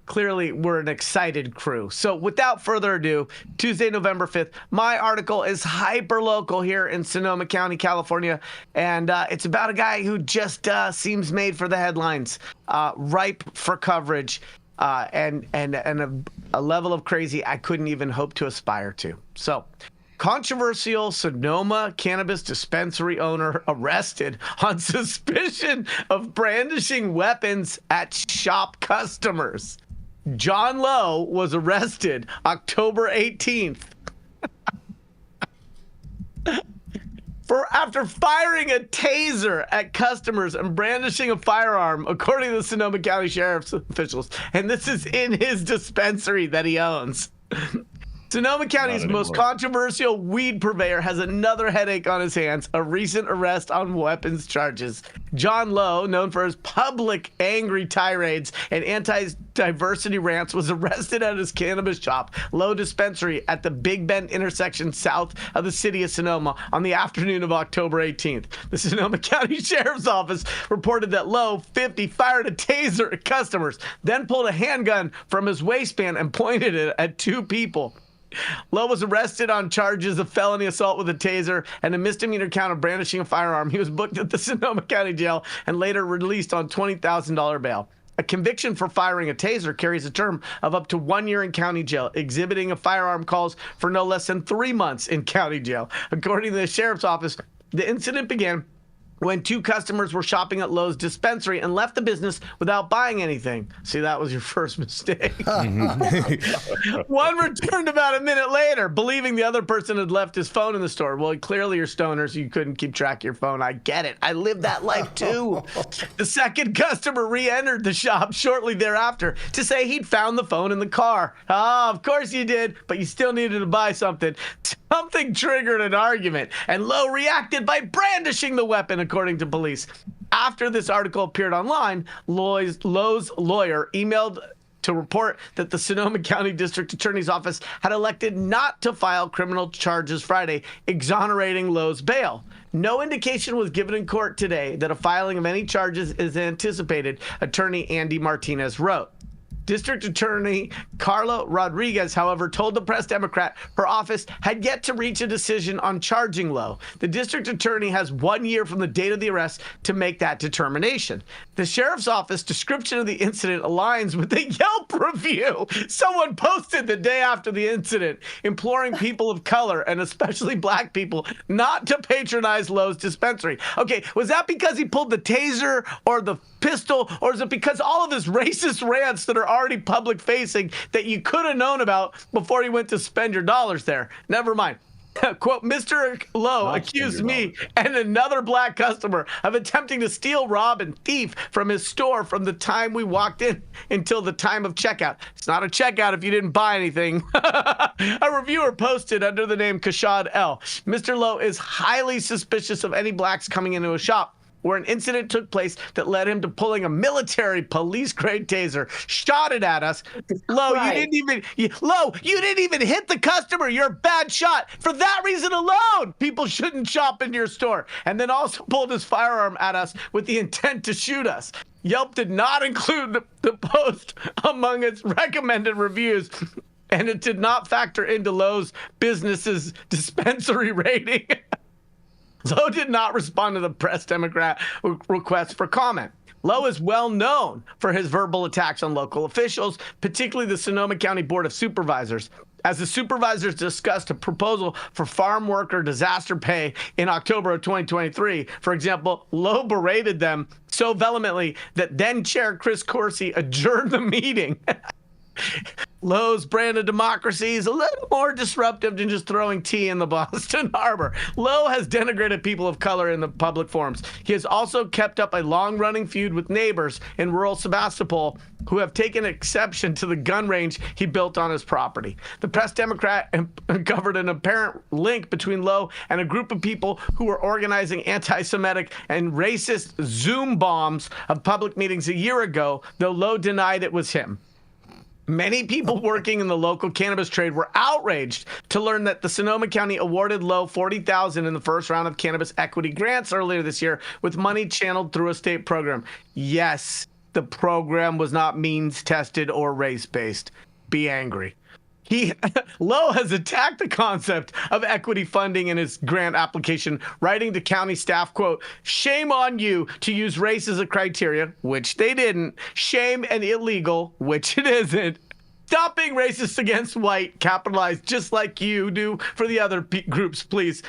Clearly, we're an excited crew. So without further ado, Tuesday, November 5th, my article is hyper local here in Sonoma County, California. And it's about a guy who just seems made for the headlines, ripe for coverage, and a level of crazy I couldn't even hope to aspire to. So, controversial Sonoma cannabis dispensary owner arrested on suspicion of brandishing weapons at shop customers. John Lowe was arrested October 18th. After firing a taser at customers and brandishing a firearm, according to the Sonoma County Sheriff's officials. And this is in his dispensary that he owns. Sonoma County's most controversial weed purveyor has another headache on his hands, a recent arrest on weapons charges. John Lowe, known for his public angry tirades and anti-diversity rants, was arrested at his cannabis shop, Lowe Dispensary, at the Big Bend intersection south of the city of Sonoma on the afternoon of October 18th. The Sonoma County Sheriff's Office reported that Lowe, 50, fired a taser at customers, then pulled a handgun from his waistband and pointed it at two people. Lowe was arrested on charges of felony assault with a taser and a misdemeanor count of brandishing a firearm. He was booked at the Sonoma County Jail and later released on $20,000 bail. A conviction for firing a taser carries a term of up to 1 year in county jail. Exhibiting a firearm calls for no less than 3 months in county jail. According to the sheriff's office, the incident began when two customers were shopping at Lowe's dispensary and left the business without buying anything. See, that was your first mistake. One returned about a minute later, believing the other person had left his phone in the store. Well, clearly you're stoners. You couldn't keep track of your phone. I get it. I lived that life too. The second customer re-entered the shop shortly thereafter to say he'd found the phone in the car. Oh, of course you did, but you still needed to buy something. Something triggered an argument, and Lowe reacted by brandishing the weapon, according to police. After this article appeared online, Lowe's lawyer emailed to report that the Sonoma County District Attorney's Office had elected not to file criminal charges Friday, exonerating Lowe's bail. No indication was given in court today that a filing of any charges is anticipated, attorney Andy Martinez wrote. District Attorney Carla Rodriguez, however, told the Press Democrat her office had yet to reach a decision on charging Lowe. The district attorney has 1 year from the date of the arrest to make that determination. The sheriff's office description of the incident aligns with the Yelp review someone posted the day after the incident, imploring people of color and especially black people not to patronize Lowe's dispensary. Okay, was that because he pulled the taser or the pistol, or is it because all of his racist rants that are already public facing that you could have known about before you went to spend your dollars there? Never mind. Quote, Mr. Lowe accused me and another black customer of attempting to steal, rob, and thief from his store from the time we walked in until the time of checkout. It's not a checkout if you didn't buy anything. A reviewer posted under the name Kashad L. Mr. Lowe is highly suspicious of any blacks coming into a shop where an incident took place that led him to pulling a military police-grade taser, shot it at us. Lowe, you didn't even hit the customer. You're a bad shot. For that reason alone, people shouldn't shop in your store. And then also pulled his firearm at us with the intent to shoot us. Yelp did not include the post among its recommended reviews, and it did not factor into Lowe's business's dispensary rating. Lowe did not respond to the Press Democrat request for comment. Lowe is well known for his verbal attacks on local officials, particularly the Sonoma County Board of Supervisors. As the supervisors discussed a proposal for farm worker disaster pay in October of 2023, for example, Lowe berated them so vehemently that then Chair Chris Corsi adjourned the meeting. Lowe's brand of democracy is a little more disruptive than just throwing tea in the Boston Harbor. Lowe has denigrated people of color in the public forums. He has also kept up a long-running feud with neighbors in rural Sebastopol who have taken exception to the gun range he built on his property. The Press Democrat uncovered an apparent link between Lowe and a group of people who were organizing anti-Semitic and racist Zoom bombs of public meetings a year ago, though Lowe denied it was him. Many people working in the local cannabis trade were outraged to learn that the Sonoma County awarded Lowe $40,000 in the first round of cannabis equity grants earlier this year, with money channeled through a state program. Yes, the program was not means tested or race based. Be angry. Lowe has attacked the concept of equity funding in his grant application, writing to county staff, quote, "Shame on you to use race as a criteria," which they didn't. "Shame and illegal," which it isn't. "Stop being racist against white," capitalized, just like you do for the other groups, please.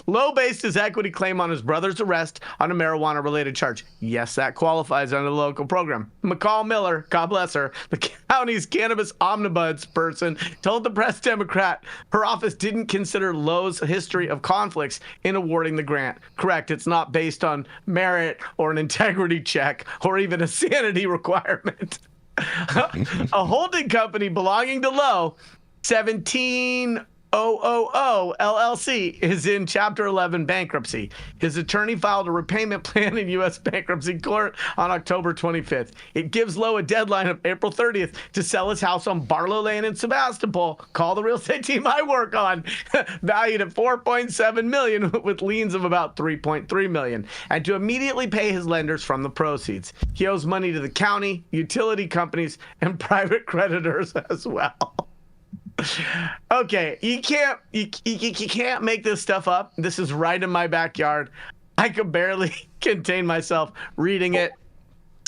Low based his equity claim on his brother's arrest on a marijuana-related charge. Yes, that qualifies under the local program. McCall Miller, God bless her, the county's cannabis omnibus person, told the Press Democrat her office didn't consider Lowe's history of conflicts in awarding the grant. Correct, it's not based on merit or an integrity check or even a sanity requirement. A holding company belonging to Lowe, 17000 LLC, is in Chapter 11 bankruptcy. His attorney filed a repayment plan in U.S. bankruptcy court on October 25th. It gives Lowe a deadline of April 30th to sell his house on Barlow Lane in Sebastopol. Call the real estate team I work on. Valued at $4.7 million with liens of about $3.3 million, and to immediately pay his lenders from the proceeds. He owes money to the county, utility companies, and private creditors as well. Okay, you can't make this stuff up. This is right in my backyard. I could barely contain myself reading it.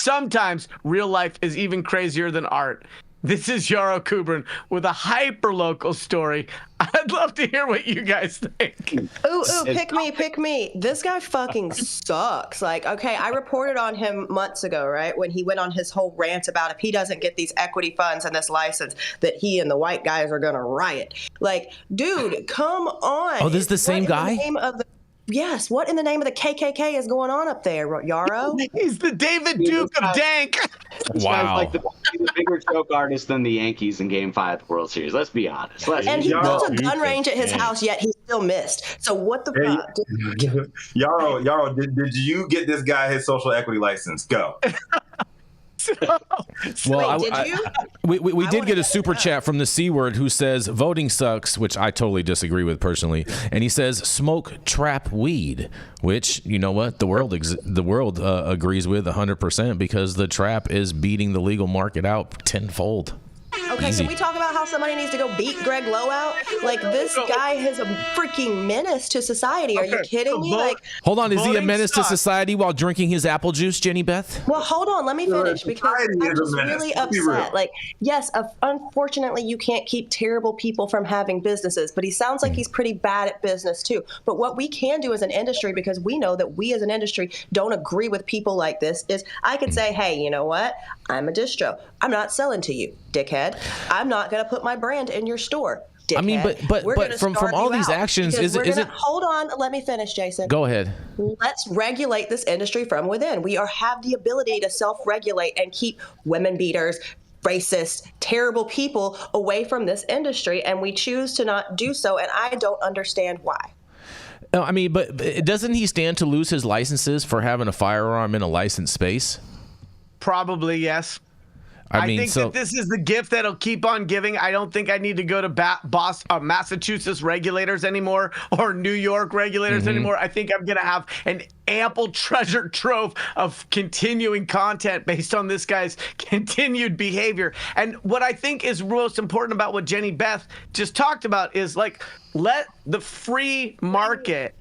Sometimes real life is even crazier than art. This is Yarrow Kubrin with a hyper-local story. I'd love to hear what you guys think. Ooh, pick me. This guy fucking sucks. Like, okay, I reported on him months ago, right? When he went on his whole rant about if he doesn't get these equity funds and this license, that he and the white guys are gonna riot. Like, dude, come on. Oh, this is the same guy? Yes, what in the name of the KKK is going on up there, Yarrow? He's the David Duke of Dank. Wow. Like the bigger joke artist than the Yankees in Game 5 of the World Series. Let's be honest. And he built a gun range at his house, yet he still missed. So what the fuck? Yarrow, did you get this guy his social equity license? Go. Well, wait, did you? We did get a super chat from the C Word who says voting sucks, which I totally disagree with personally, and he says smoke trap weed, which, you know what, the world agrees with 100% because the trap is beating the legal market out tenfold. Okay, Easy. Can we talk about how somebody needs to go beat Greg Lowe out? Like, this guy is a freaking menace to society. Are you kidding me? Like, hold on, is he a menace to society while drinking his apple juice, Jenny Beth? Well, hold on, let me finish because I'm just really upset. Like, yes, unfortunately, you can't keep terrible people from having businesses, but he sounds like he's pretty bad at business too. But what we can do as an industry, because we know that we as an industry don't agree with people like this, is I could say, hey, you know what? I'm a distro. I'm not selling to you, dickhead. I'm not going to put my brand in your store, dickhead. I mean, but from all these actions, is it? Hold on, let me finish, Jason. Go ahead. Let's regulate this industry from within. We have the ability to self-regulate and keep women beaters, racist, terrible people away from this industry, and we choose to not do so, and I don't understand why. No, I mean, but doesn't he stand to lose his licenses for having a firearm in a licensed space? Probably, yes. I mean, think that this is the gift that'll keep on giving. I don't think I need to go to Massachusetts regulators anymore or New York regulators anymore. I think I'm going to have an ample treasure trove of continuing content based on this guy's continued behavior. And what I think is most important about what Jenny Beth just talked about is, like, let the free market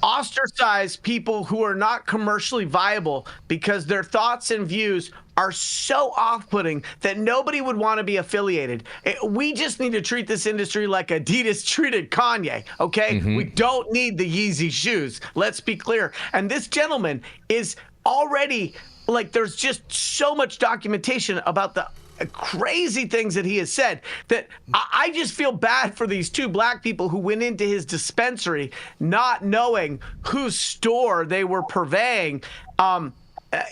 ostracize people who are not commercially viable because their thoughts and views are so off-putting that nobody would want to be affiliated. We just need to treat this industry like Adidas treated Kanye, okay? We don't need the Yeezy shoes. Let's be clear. And this gentleman is already, like, there's just so much documentation about the crazy things that he has said that I just feel bad for these two black people who went into his dispensary not knowing whose store they were purveying.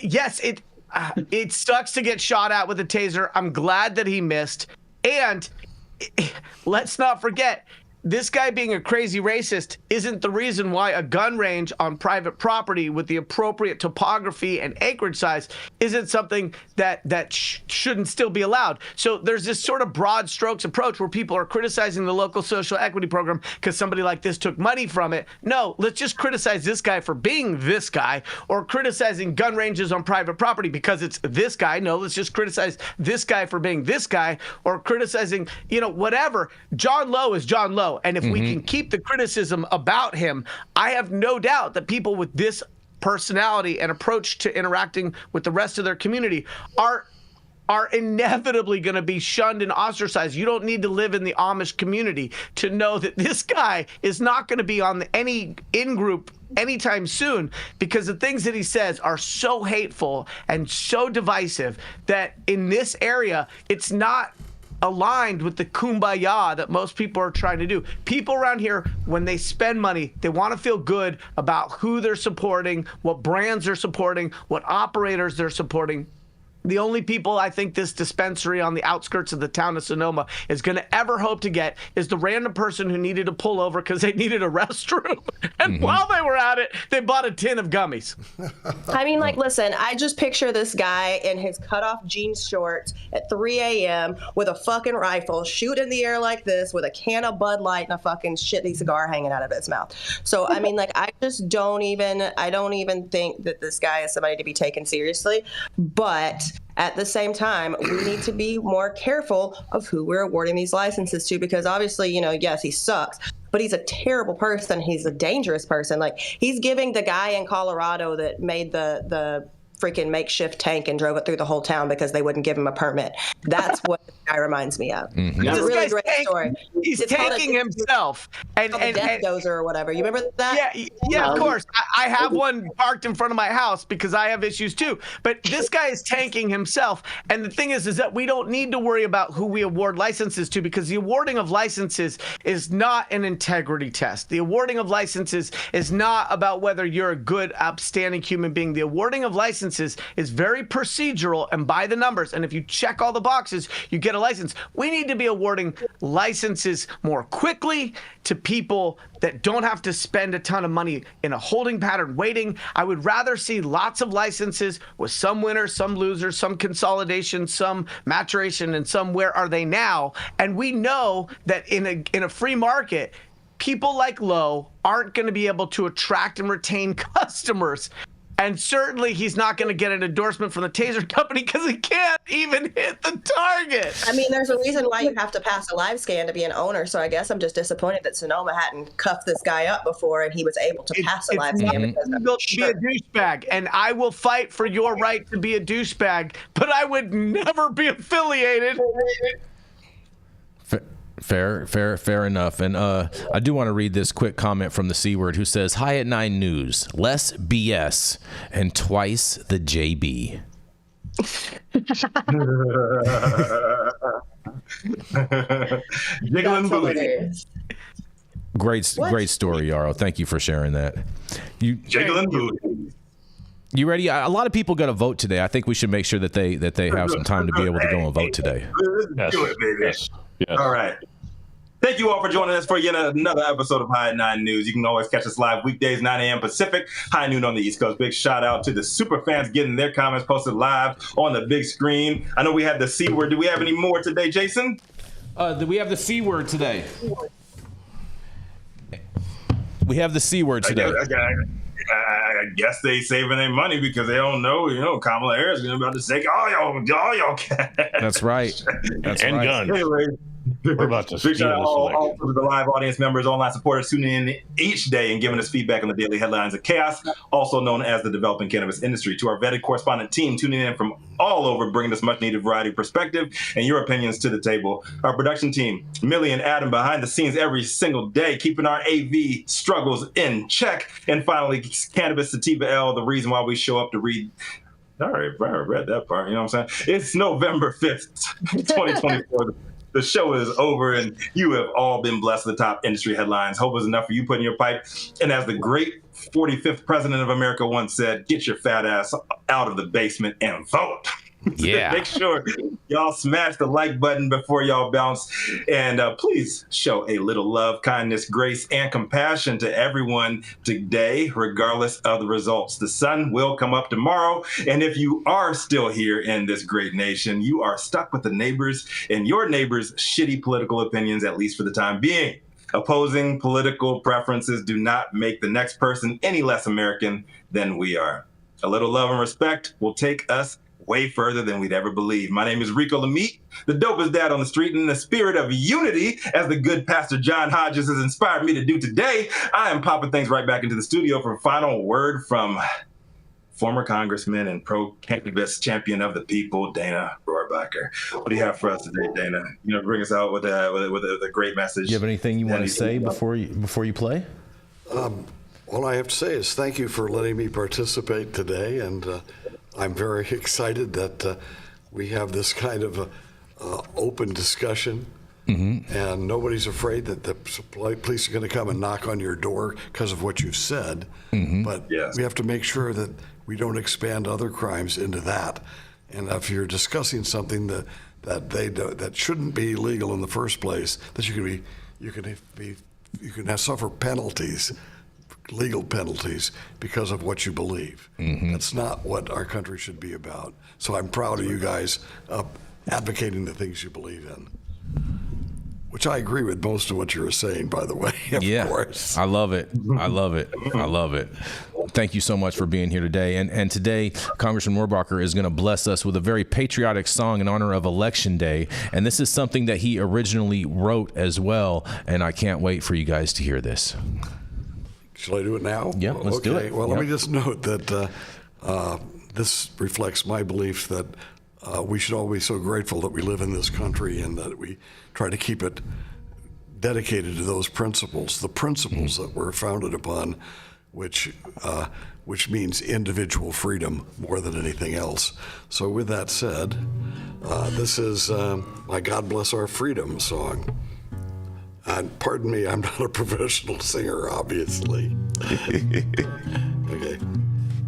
Yes, it sucks to get shot at with a taser. I'm glad that he missed. And let's not forget, this guy being a crazy racist isn't the reason why a gun range on private property with the appropriate topography and acreage size isn't something that shouldn't still be allowed. So there's this sort of broad strokes approach where people are criticizing the local social equity program because somebody like this took money from it. No, let's just criticize this guy for being this guy, or criticizing gun ranges on private property because it's this guy. No, let's just criticize this guy for being this guy, or criticizing, whatever. John Lowe is John Lowe. And if we can keep the criticism about him, I have no doubt that people with this personality and approach to interacting with the rest of their community are are inevitably going to be shunned and ostracized. You don't need to live in the Amish community to know that this guy is not going to be on any in-group anytime soon, because the things that he says are so hateful and so divisive that in this area, it's not aligned with the kumbaya that most people are trying to do. People around here, when they spend money, they want to feel good about who they're supporting, what brands they're supporting, what operators they're supporting. The only people I think this dispensary on the outskirts of the town of Sonoma is going to ever hope to get is the random person who needed to pull over because they needed a restroom. And while they were at it, they bought a tin of gummies. I mean, like, listen, I just picture this guy in his cutoff jeans shorts at 3 a.m. with a fucking rifle, shoot in the air like this with a can of Bud Light and a fucking shitty cigar hanging out of his mouth. So, I mean, like, I don't even think that this guy is somebody to be taken seriously. But at the same time, we need to be more careful of who we're awarding these licenses to, because obviously, you know, yes, he sucks, but he's a terrible person. He's a dangerous person. Like, he's giving the guy in Colorado that made the freaking makeshift tank and drove it through the whole town because they wouldn't give him a permit. That's what this guy reminds me of. It's a really great story. He's tanking himself. And Death Dozer or whatever. You remember that? Yeah, of course. I have one parked in front of my house because I have issues too. But this guy is tanking himself. And the thing is that we don't need to worry about who we award licenses to, because the awarding of licenses is not an integrity test. The awarding of licenses is not about whether you're a good, upstanding human being. The awarding of licenses is very procedural and by the numbers. And if you check all the boxes, you get a license. We need to be awarding licenses more quickly to people that don't have to spend a ton of money in a holding pattern waiting. I would rather see lots of licenses with some winners, some losers, some consolidation, some maturation, and some where are they now. And we know that in a free market, people like Lowe aren't going to be able to attract and retain customers. And certainly he's not going to get an endorsement from the Taser company because he can't even hit the target. I mean, there's a reason why you have to pass a live scan to be an owner. So I guess I'm just disappointed that Sonoma hadn't cuffed this guy up before and he was able to pass a live scan. Because be a douchebag, and I will fight for your right to be a douchebag, but I would never be affiliated. Fair enough. And I do want to read this quick comment from the C Word, who says, "Hi at 9 News, less BS and twice the JB." Jiggling booty. Great story, Yarrow. Thank you for sharing that. Jiggling booty. You ready? A lot of people got to vote today. I think we should make sure that they have some time to be able to go and vote today. Let's do it, baby. Yes. All right. Thank you all for joining us for yet another episode of High at 9 News. You can always catch us live weekdays, 9 a.m. Pacific, high noon on the East Coast. Big shout out to the super fans getting their comments posted live on the big screen. I know we had the C word. Do we have any more today, Jason? We have the C word today. We have the C word today. I guess they saving their money because they don't know, Kamala Harris is about to take all y'all cash. That's right. That's and right. guns. Anyway, we're about to big shout out all steal to the live audience members, online supporters tuning in each day and giving us feedback on the daily headlines of chaos, also known as the developing cannabis industry. To our vetted correspondent team tuning in from all over, bringing us much needed variety of perspective and your opinions to the table. Our production team, Millie and Adam, behind the scenes every single day, keeping our AV struggles in check. And finally, Cannabis Sativa L, the reason why we show up to read. All right, I read that part. You know what I'm saying? It's November 5th, 2024. The show is over, and you have all been blessed with the top industry headlines. Hope is enough for you putting your pipe. And as the great 45th president of America once said, get your fat ass out of the basement and vote. Yeah. Make sure y'all smash the like button before y'all bounce. And please show a little love, kindness, grace, and compassion to everyone today, regardless of the results. The sun will come up tomorrow. And if you are still here in this great nation, you are stuck with the neighbors and your neighbors' shitty political opinions, at least for the time being. Opposing political preferences do not make the next person any less American than we are. A little love and respect will take us way further than we'd ever believe. My name is Rico Lamitte, the dopest dad on the street, and in the spirit of unity, as the good Pastor John Hodges has inspired me to do today, I am popping things right back into the studio for a final word from former congressman and pro-cannabis champion of the people, Dana Rohrabacher. What do you have for us today, Dana? Bring us out with a great message. Do you have anything you want to say before you play? All I have to say is thank you for letting me participate today, and I'm very excited that we have this kind of open discussion. Mm-hmm. And nobody's afraid that the police are going to come and knock on your door because of what you've said. Mm-hmm. But we have to make sure that we don't expand other crimes into that. And if you're discussing something that shouldn't be legal in the first place, that you can suffer penalties, legal penalties, because of what you believe. Mm-hmm. That's not what our country should be about. So I'm proud of you guys advocating the things you believe in. Which I agree with most of what you were saying, by the way, of course. I love it. I love it. I love it. Thank you so much for being here today. And today, Congressman Rohrabacher is going to bless us with a very patriotic song in honor of Election Day. And this is something that he originally wrote as well. And I can't wait for you guys to hear this. Shall I do it now? Yeah, let's do it. Well, let me just note that this reflects my belief that we should all be so grateful that we live in this country and that we try to keep it dedicated to those principles, the principles that we're founded upon, which means individual freedom more than anything else. So with that said, this is my God Bless Our Freedom song. And pardon me, I'm not a professional singer, obviously. Okay.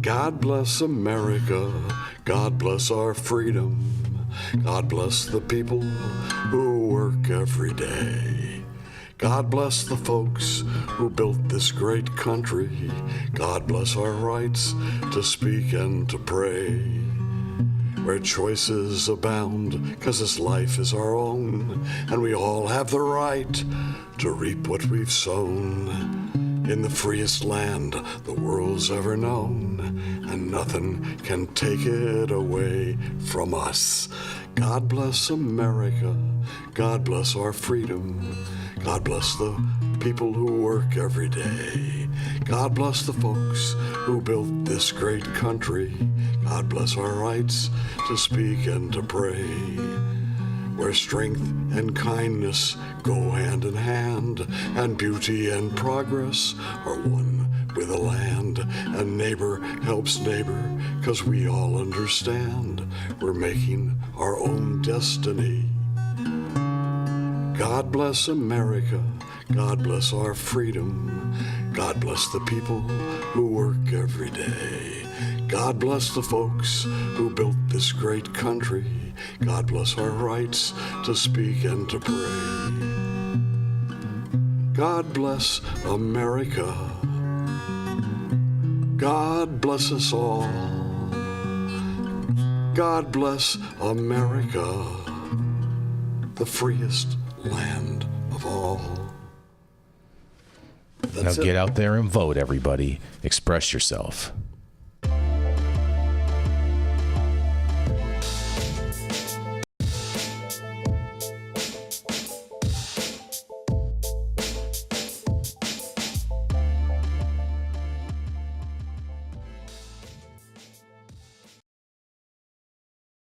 God bless America, God bless our freedom, God bless the people who work every day. God bless the folks who built this great country, God bless our rights to speak and to pray. Where choices abound, 'cause this life is our own, and we all have the right to reap what we've sown. In the freest land the world's ever known, and nothing can take it away from us. God bless America, God bless our freedom, God bless the people who work every day. God bless the folks who built this great country, God bless our rights to speak and to pray. Where strength and kindness go hand in hand, and beauty and progress are one with the land, and neighbor helps neighbor, 'cause we all understand we're making our own destiny. God bless America, God bless our freedom, God bless the people who work every day. God bless the folks who built this great country, God bless our rights to speak and to pray. God bless America, God bless us all. God bless America, the freest land of all. Now get out there and vote, everybody. Express yourself.